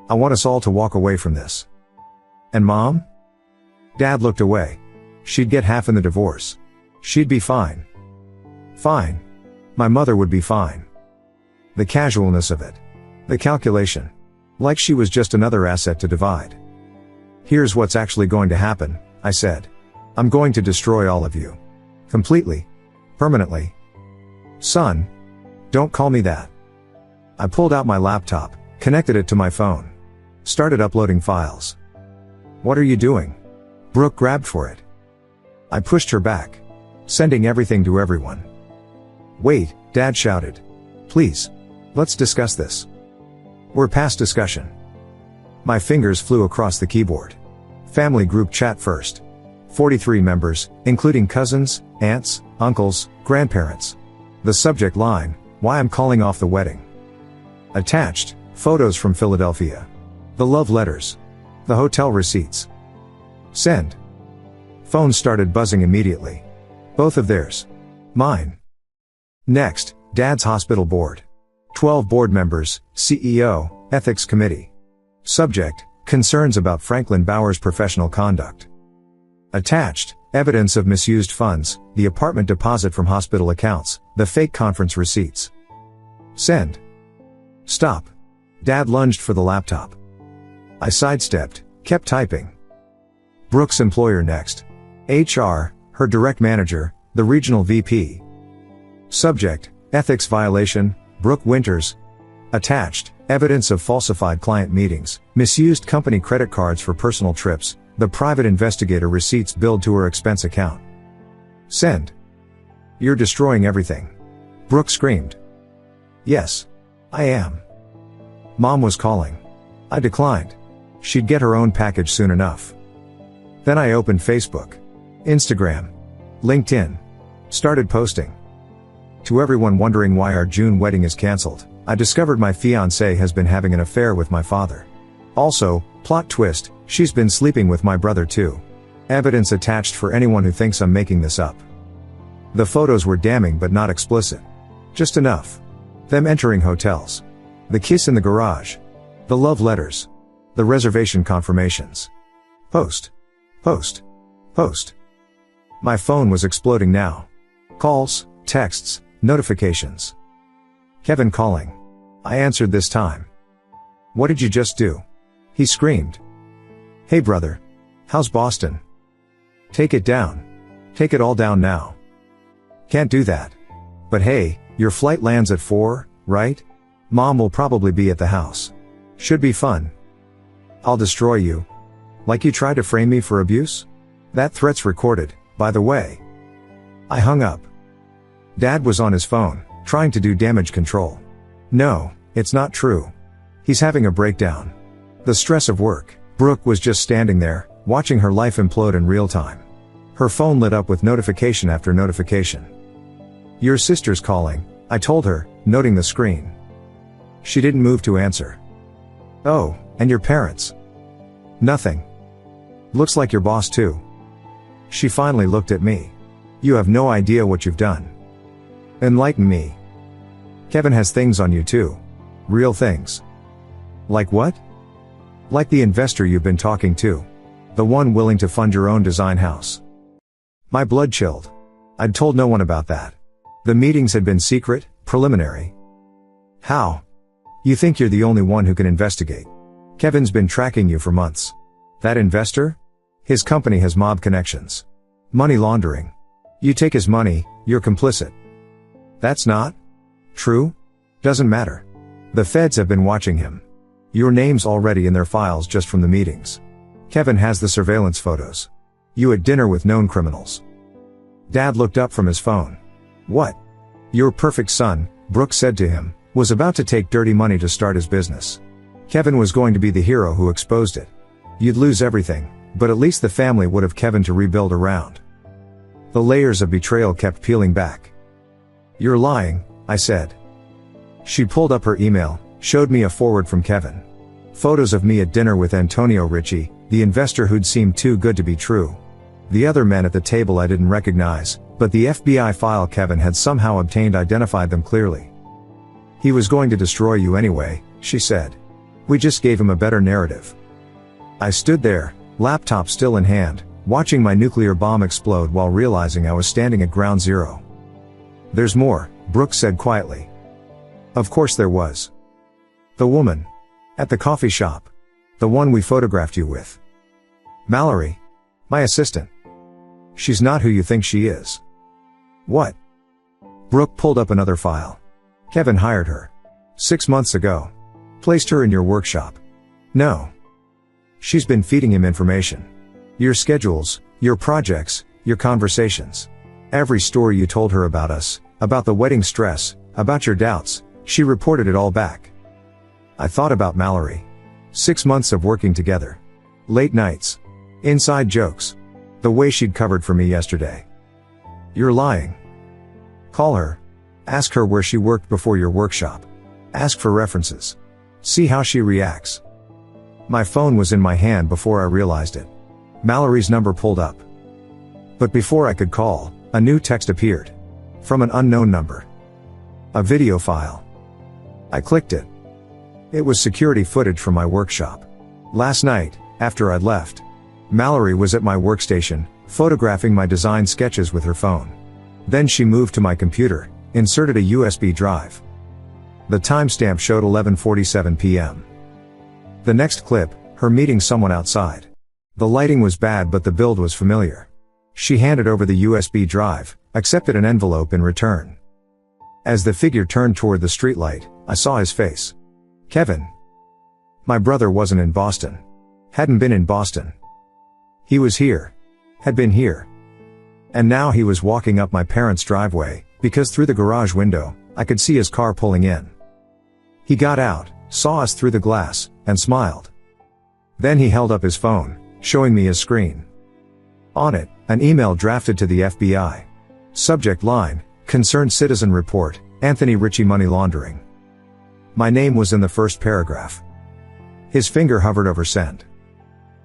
I want us all to walk away from this. And Mom? Dad looked away. She'd get half in the divorce. She'd be fine. Fine. My mother would be fine. The casualness of it. The calculation. Like she was just another asset to divide. Here's what's actually going to happen, I said. I'm going to destroy all of you. Completely. Permanently. Son. Don't call me that. I pulled out my laptop, connected it to my phone. Started uploading files. What are you doing? Brooke grabbed for it. I pushed her back. Sending everything to everyone. Wait, Dad shouted. Please. Let's discuss this. We're past discussion. My fingers flew across the keyboard. Family group chat first. 43 members, including cousins, aunts, uncles, grandparents. The subject line, why I'm calling off the wedding. Attached, photos from Philadelphia. The love letters. The hotel receipts. Send. Phone started buzzing immediately. Both of theirs. Mine. Next, Dad's hospital board. 12 board members, CEO, ethics committee. Subject, concerns about Franklin Bauer's professional conduct. Attached, evidence of misused funds, the apartment deposit from hospital accounts, the fake conference receipts. Send. Stop. Dad lunged for the laptop. I sidestepped, kept typing. Brooke's employer next. HR, her direct manager, the regional VP. Subject, ethics violation, Brooke Winters. Attached, evidence of falsified client meetings, misused company credit cards for personal trips, the private investigator receipts billed to her expense account. Send. You're destroying everything. Brooke screamed. Yes. I am. Mom was calling. I declined. She'd get her own package soon enough. Then I opened Facebook, Instagram, LinkedIn. Started posting. To everyone wondering why our June wedding is cancelled, I discovered my fiancée has been having an affair with my father. Also, plot twist, she's been sleeping with my brother too. Evidence attached for anyone who thinks I'm making this up. The photos were damning but not explicit. Just enough. Them entering hotels. The kiss in the garage. The love letters. The reservation confirmations. Post. Post. Post. My phone was exploding now. Calls, texts, notifications. Kevin calling. I answered this time. What did you just do? He screamed. Hey brother. How's Boston? Take it down. Take it all down now. Can't do that. But hey, your flight lands at 4, right? Mom will probably be at the house. Should be fun. I'll destroy you. Like you tried to frame me for abuse? That threat's recorded, by the way. I hung up. Dad was on his phone, trying to do damage control. No, it's not true. He's having a breakdown. The stress of work. Brooke was just standing there, watching her life implode in real time. Her phone lit up with notification after notification. Your sister's calling, I told her, noting the screen. She didn't move to answer. Oh, and your parents? Nothing. Looks like your boss too. She finally looked at me. You have no idea what you've done. Enlighten me. Kevin has things on you too. Real things. Like what? Like the investor you've been talking to. The one willing to fund your own design house. My blood chilled. I'd told no one about that. The meetings had been secret, preliminary. How? You think you're the only one who can investigate. Kevin's been tracking you for months. That investor? His company has mob connections. Money laundering. You take his money, you're complicit. That's not true? Doesn't matter. The feds have been watching him. Your name's already in their files just from the meetings. Kevin has the surveillance photos. You at dinner with known criminals. Dad looked up from his phone. What? Your perfect son, Brooke said to him, was about to take dirty money to start his business. Kevin was going to be the hero who exposed it. You'd lose everything, but at least the family would have Kevin to rebuild around. The layers of betrayal kept peeling back. You're lying, I said. She pulled up her email, showed me a forward from Kevin. Photos of me at dinner with Antonio Ricci, the investor who'd seemed too good to be true. The other men at the table I didn't recognize, but the FBI file Kevin had somehow obtained identified them clearly. "He was going to destroy you anyway," she said. "We just gave him a better narrative." I stood there, laptop still in hand, watching my nuclear bomb explode while realizing I was standing at ground zero. "There's more," Brooke said quietly. Of course there was. "The woman. At the coffee shop. The one we photographed you with. Mallory. My assistant. She's not who you think she is." "What?" Brooke pulled up another file. "Kevin hired her. 6 months ago. Placed her in your workshop." "No. She's been feeding him information. Your schedules, your projects, your conversations. Every story you told her about us, about the wedding stress, about your doubts, she reported it all back." I thought about Mallory. 6 months of working together. Late nights. Inside jokes. The way she'd covered for me yesterday. "You're lying. Call her. Ask her where she worked before your workshop. Ask for references. See how she reacts." My phone was in my hand before I realized it. Mallory's number pulled up. But before I could call, a new text appeared. From an unknown number. A video file. I clicked it. It was security footage from my workshop. Last night, after I'd left, Mallory was at my workstation, photographing my design sketches with her phone. Then she moved to my computer, inserted a USB drive. The timestamp showed 11:47 p.m. The next clip, her meeting someone outside. The lighting was bad but the build was familiar. She handed over the USB drive, accepted an envelope in return. As the figure turned toward the streetlight, I saw his face. Kevin. My brother wasn't in Boston. Hadn't been in Boston. He was here. Had been here. And now he was walking up my parents' driveway, because through the garage window, I could see his car pulling in. He got out, saw us through the glass, and smiled. Then he held up his phone, showing me his screen. On it, an email drafted to the FBI. Subject line, Concerned Citizen Report, Anthony Ritchie Money Laundering. My name was in the first paragraph. His finger hovered over send.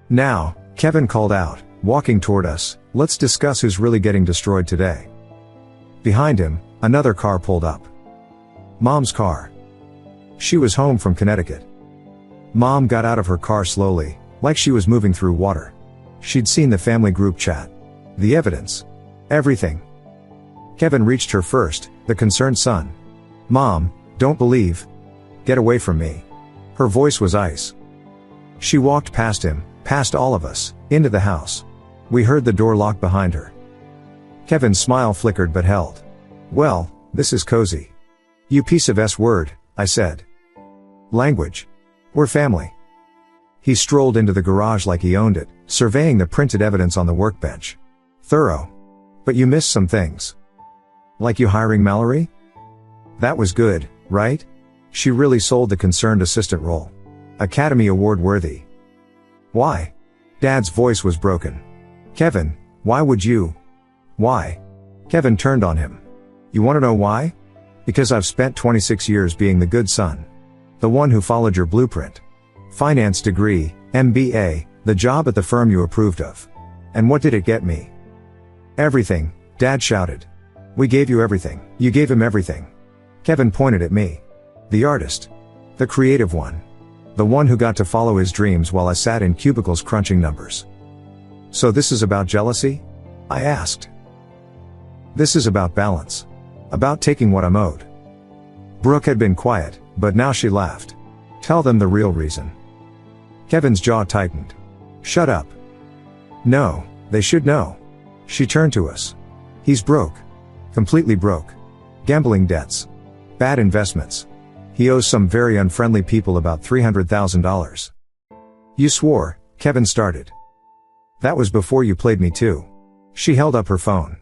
"Now," Kevin called out, walking toward us, "let's discuss who's really getting destroyed today." Behind him, another car pulled up. Mom's car. She was home from Connecticut. Mom got out of her car slowly, like she was moving through water. She'd seen the family group chat. The evidence. Everything. Kevin reached her first, the concerned son. "Mom, don't believe. Get away from me." Her voice was ice. She walked past him, past all of us, into the house. We heard the door lock behind her. Kevin's smile flickered but held. "Well, this is cozy." "You piece of S-word," I said. "Language. We're family." He strolled into the garage like he owned it, surveying the printed evidence on the workbench. "Thorough. But you missed some things. Like you hiring Mallory? That was good, right? She really sold the concerned assistant role. Academy Award worthy." "Why?" Dad's voice was broken. "Kevin, why would you? Why?" Kevin turned on him. "You want to know why? Because I've spent 26 years being the good son. The one who followed your blueprint. Finance degree, MBA, the job at the firm you approved of. And what did it get me?" "Everything," Dad shouted. "We gave you everything. You gave him everything." Kevin pointed at me. "The artist. The creative one. The one who got to follow his dreams while I sat in cubicles crunching numbers." "So this is about jealousy?" I asked. "This is about balance. About taking what I'm owed." Brooke had been quiet, but now she laughed. "Tell them the real reason." Kevin's jaw tightened. "Shut up." "No, they should know." She turned to us. "He's broke. Completely broke. Gambling debts. Bad investments. He owes some very unfriendly people about $300,000. "You swore," Kevin started. "That was before you played me too." She held up her phone.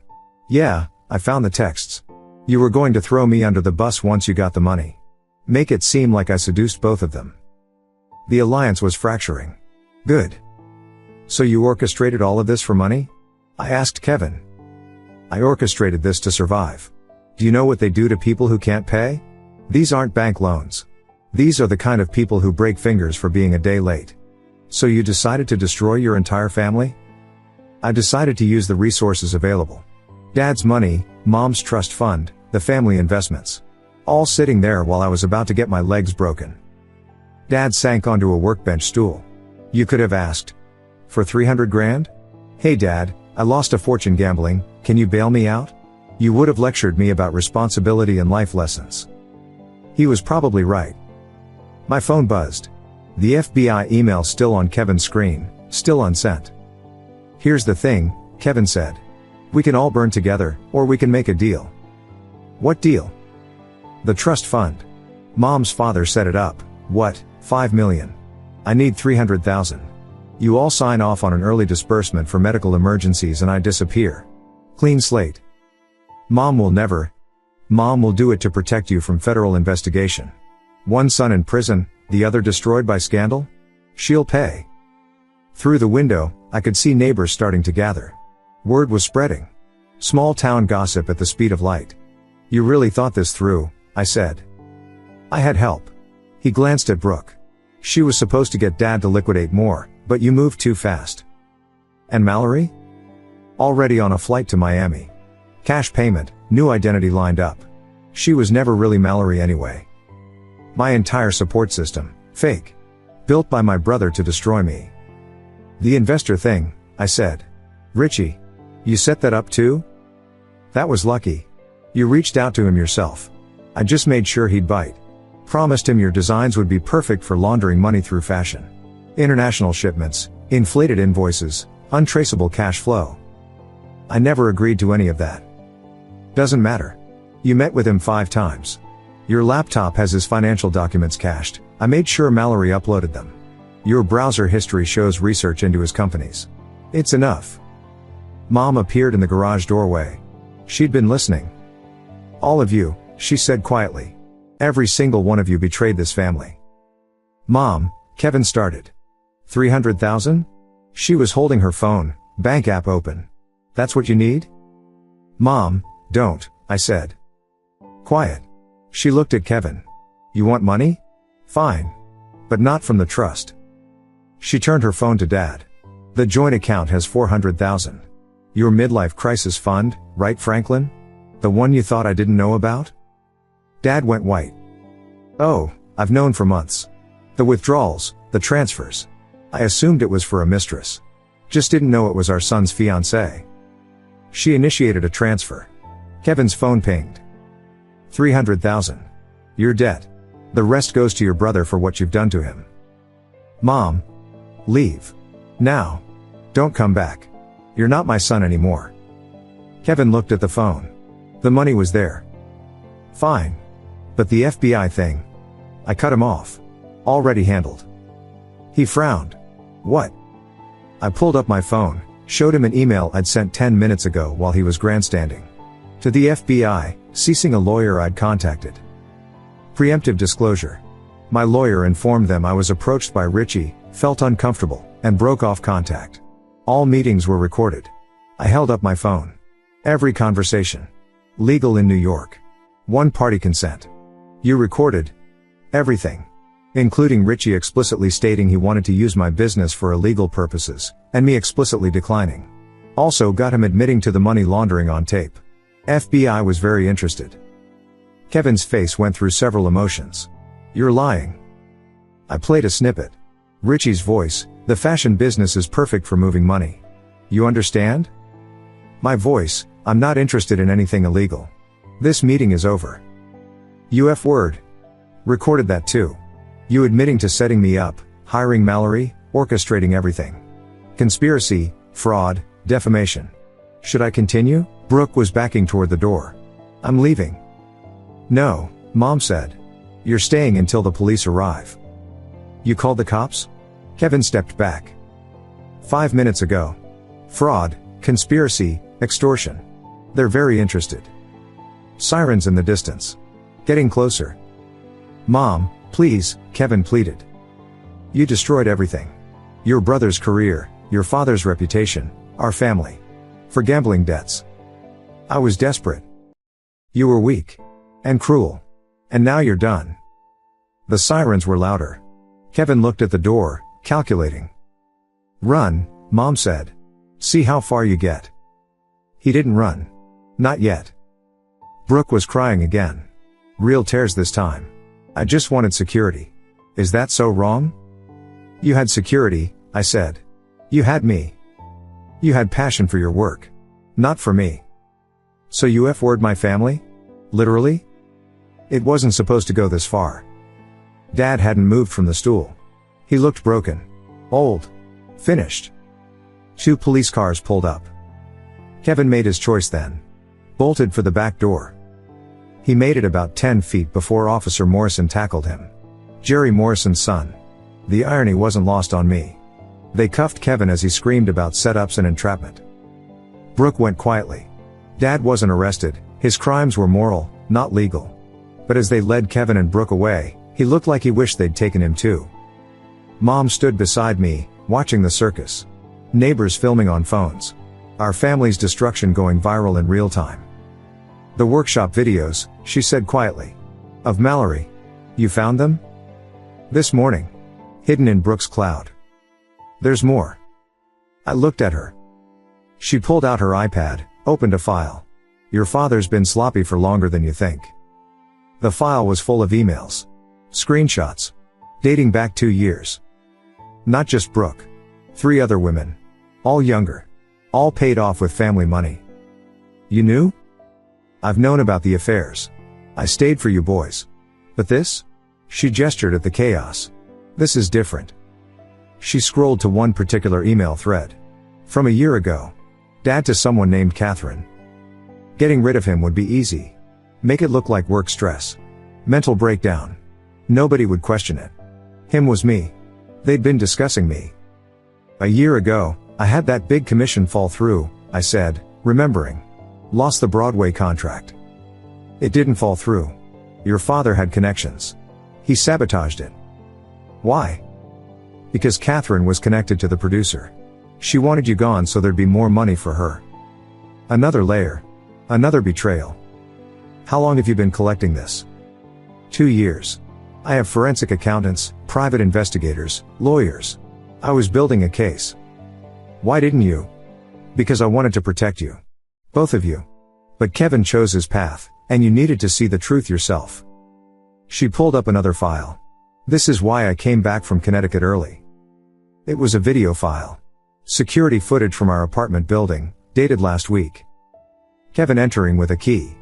"Yeah, I found the texts. You were going to throw me under the bus once you got the money. Make it seem like I seduced both of them. The alliance was fracturing. Good. So you orchestrated all of this for money?" I asked Kevin. "I orchestrated this to survive. Do you know what they do to people who can't pay? These aren't bank loans. These are the kind of people who break fingers for being a day late. So you decided to destroy your entire family?" I decided to use the resources available. Dad's money, Mom's trust fund, the family investments. All sitting there while I was about to get my legs broken. Dad sank onto a workbench stool. You could have asked. For 300 grand? Hey Dad, I lost a fortune gambling, can you bail me out? You would have lectured me about responsibility and life lessons. He was probably right. My phone buzzed. The FBI email still on Kevin's screen, still unsent. Here's the thing, Kevin said. We can all burn together, or we can make a deal. What deal? The trust fund. Mom's father set it up. What, 5 million? I need 300,000. You all sign off on an early disbursement for medical emergencies and I disappear. Clean slate. Mom will never. Mom will do it to protect you from federal investigation. One son in prison, the other destroyed by scandal? She'll pay. Through the window, I could see neighbors starting to gather. Word was spreading. Small town gossip at the speed of light. You really thought this through, I said. I had help. He glanced at Brooke. She was supposed to get Dad to liquidate more, but you moved too fast. And Mallory? Already on a flight to Miami. Cash payment, new identity lined up. She was never really Mallory anyway. My entire support system, fake. Built by my brother to destroy me. The investor thing, I said. Richie. You set that up too? That was lucky. You reached out to him yourself. I just made sure he'd bite. Promised him your designs would be perfect for laundering money through fashion. International shipments, inflated invoices, untraceable cash flow. I never agreed to any of that. Doesn't matter. You met with him 5 times. Your laptop has his financial documents cached. I made sure Mallory uploaded them. Your browser history shows research into his companies. It's enough. Mom appeared in the garage doorway. She'd been listening. All of you, she said quietly. Every single one of you betrayed this family. Mom, Kevin started. 300,000? She was holding her phone, bank app open. That's what you need? Mom, don't, I said. Quiet. She looked at Kevin. You want money? Fine. But not from the trust. She turned her phone to Dad. The joint account has 400,000. Your midlife crisis fund, right Franklin? The one you thought I didn't know about? Dad went white. Oh, I've known for months. The withdrawals, the transfers. I assumed it was for a mistress. Just didn't know it was our son's fiancée. She initiated a transfer. Kevin's phone pinged. 300,000. Your debt. The rest goes to your brother for what you've done to him. Mom. Leave. Now. Don't come back. You're not my son anymore. Kevin looked at the phone. The money was there. Fine. But the FBI thing. I cut him off. Already handled. He frowned. What? I pulled up my phone, showed him an email I'd sent 10 minutes ago while he was grandstanding. To the FBI, ceasing a lawyer I'd contacted. Preemptive disclosure. My lawyer informed them I was approached by Richie, felt uncomfortable, and broke off contact. All meetings were recorded. I held up my phone. Every conversation. Legal in New York. One-party consent. You recorded everything. Including Richie explicitly stating he wanted to use my business for illegal purposes, and me explicitly declining. Also got him admitting to the money laundering on tape. FBI was very interested. Kevin's face went through several emotions. You're lying. I played a snippet. Richie's voice, the fashion business is perfect for moving money. You understand? My voice, I'm not interested in anything illegal. This meeting is over. UF word. Recorded that too. You admitting to setting me up, hiring Mallory, orchestrating everything. Conspiracy, fraud, defamation. Should I continue? Brooke was backing toward the door. I'm leaving. No, Mom said. You're staying until the police arrive. You called the cops? Kevin stepped back. 5 minutes ago. Fraud, conspiracy, extortion. They're very interested. Sirens in the distance. Getting closer. Mom, please, Kevin pleaded. You destroyed everything. Your brother's career, your father's reputation, our family. For gambling debts. I was desperate. You were weak. And cruel. And now you're done. The sirens were louder. Kevin looked at the door, calculating. Run, Mom said. See how far you get. He didn't run. Not yet. Brooke was crying again. Real tears this time. I just wanted security. Is that so wrong? You had security, I said. You had me. You had passion for your work. Not for me. So you F-word my family? Literally? It wasn't supposed to go this far. Dad hadn't moved from the stool. He looked broken. Old. Finished. 2 police cars pulled up. Kevin made his choice then. Bolted for the back door. He made it about 10 feet before Officer Morrison tackled him. Jerry Morrison's son. The irony wasn't lost on me. They cuffed Kevin as he screamed about setups and entrapment. Brooke went quietly. Dad wasn't arrested, his crimes were moral, not legal. But as they led Kevin and Brooke away, he looked like he wished they'd taken him too. Mom stood beside me, watching the circus. Neighbors filming on phones. Our family's destruction going viral in real time. The workshop videos, she said quietly. Of Mallory. You found them? This morning. Hidden in Brooke's cloud. There's more. I looked at her. She pulled out her iPad, opened a file. Your father's been sloppy for longer than you think. The file was full of emails. Screenshots. Dating back 2 years. Not just Brooke. 3 other women. All younger. All paid off with family money. You knew? I've known about the affairs. I stayed for you boys. But this? She gestured at the chaos. This is different. She scrolled to one particular email thread. From a year ago. Dad to someone named Catherine. Getting rid of him would be easy. Make it look like work stress. Mental breakdown. Nobody would question it. Him was me. They'd been discussing me. A year ago, I had that big commission fall through, I said, remembering. Lost the Broadway contract. It didn't fall through. Your father had connections. He sabotaged it. Why? Because Catherine was connected to the producer. She wanted you gone so there'd be more money for her. Another layer. Another betrayal. How long have you been collecting this? 2 years. I have forensic accountants, private investigators, lawyers. I was building a case. Why didn't you? Because I wanted to protect you. Both of you. But Kevin chose his path, and you needed to see the truth yourself. She pulled up another file. This is why I came back from Connecticut early. It was a video file. Security footage from our apartment building, dated last week. Kevin entering with a key.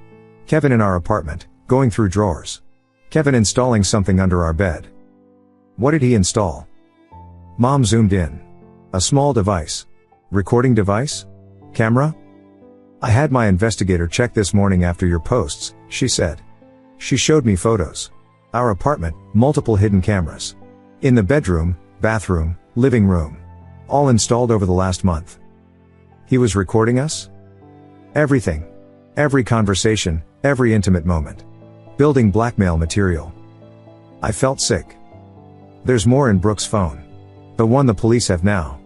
Kevin in our apartment, going through drawers. Kevin installing something under our bed. What did he install? Mom zoomed in. A small device. Recording device? Camera? I had my investigator check this morning after your posts, she said. She showed me photos. Our apartment, multiple hidden cameras. In the bedroom, bathroom, living room. All installed over the last month. He was recording us? Everything. Every conversation, every intimate moment. Building blackmail material. I felt sick. There's more in Brooke's phone. The one the police have now.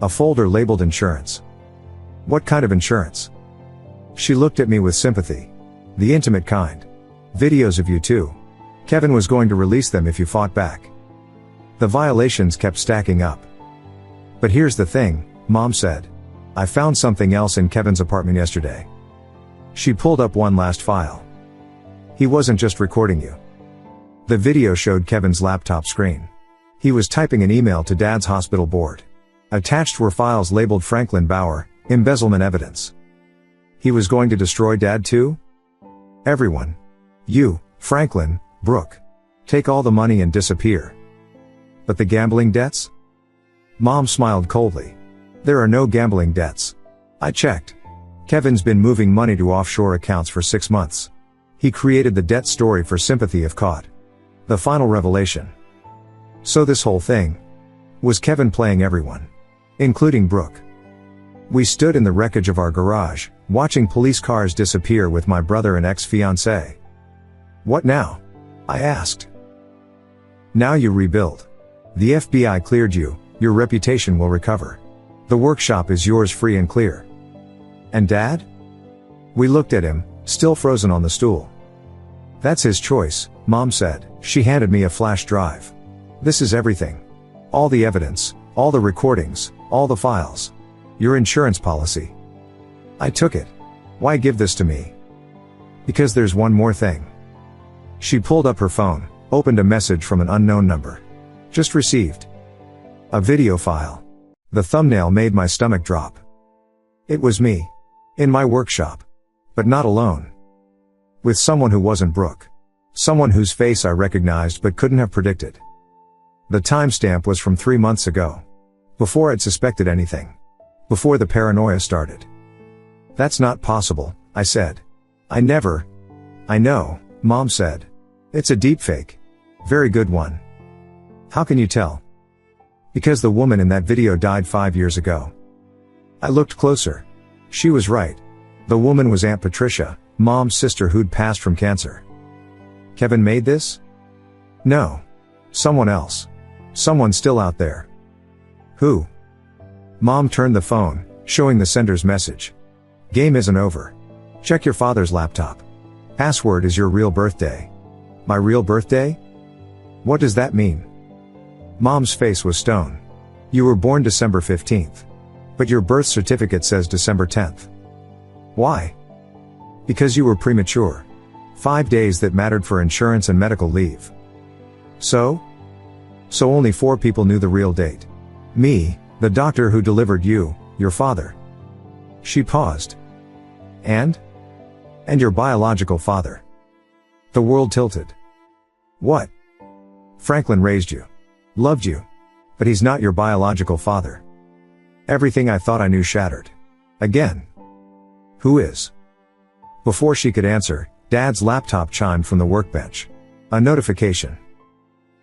A folder labeled insurance. What kind of insurance? She looked at me with sympathy. The intimate kind. Videos of you too. Kevin was going to release them if you fought back. The violations kept stacking up. But here's the thing, Mom said. I found something else in Kevin's apartment yesterday. She pulled up one last file. He wasn't just recording you. The video showed Kevin's laptop screen. He was typing an email to Dad's hospital board. Attached were files labeled Franklin Bauer, embezzlement evidence. He was going to destroy Dad too? Everyone. You, Franklin, Brooke. Take all the money and disappear. But the gambling debts? Mom smiled coldly. There are no gambling debts. I checked. Kevin's been moving money to offshore accounts for 6 months. He created the debt story for sympathy if caught. The final revelation. So this whole thing was Kevin playing everyone, including Brooke. We stood in the wreckage of our garage, watching police cars disappear with my brother and ex-fiancée. What now? I asked. Now you rebuild. The FBI cleared you, your reputation will recover. The workshop is yours free and clear. And Dad? We looked at him, still frozen on the stool. That's his choice, Mom said. She handed me a flash drive. This is everything. All the evidence, all the recordings, all the files. Your insurance policy. I took it. Why give this to me? Because there's one more thing. She pulled up her phone, opened a message from an unknown number. Just received. A video file. The thumbnail made my stomach drop. It was me. In my workshop. But not alone. With someone who wasn't Brooke. Someone whose face I recognized but couldn't have predicted. The timestamp was from 3 months ago. Before I'd suspected anything. Before the paranoia started. That's not possible, I said. I know, Mom said. It's a deepfake. Very good one. How can you tell? Because the woman in that video died 5 years ago. I looked closer. She was right. The woman was Aunt Patricia, Mom's sister who'd passed from cancer. Kevin made this? No. Someone else. Someone still out there. Who? Mom turned the phone, showing the sender's message. Game isn't over. Check your father's laptop. Password is your real birthday. My real birthday? What does that mean? Mom's face was stone. You were born December 15th. But your birth certificate says December 10th. Why? Because you were premature. 5 days that mattered for insurance and medical leave. So only 4 people knew the real date. Me, the doctor who delivered you, your father. She paused. And your biological father. The world tilted. What? Franklin raised you. Loved you. But he's not your biological father. Everything I thought I knew shattered. Again. Who is? Before she could answer, Dad's laptop chimed from the workbench. A notification.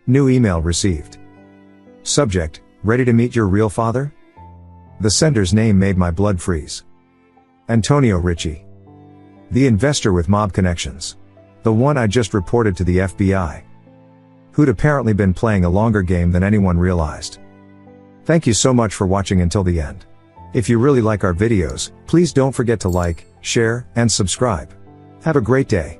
New email received. Subject, ready to meet your real father? The sender's name made my blood freeze. Antonio Ricci. The investor with mob connections. The one I just reported to the FBI. Who'd apparently been playing a longer game than anyone realized. Thank you so much for watching until the end. If you really like our videos, please don't forget to like, share, and subscribe. Have a great day.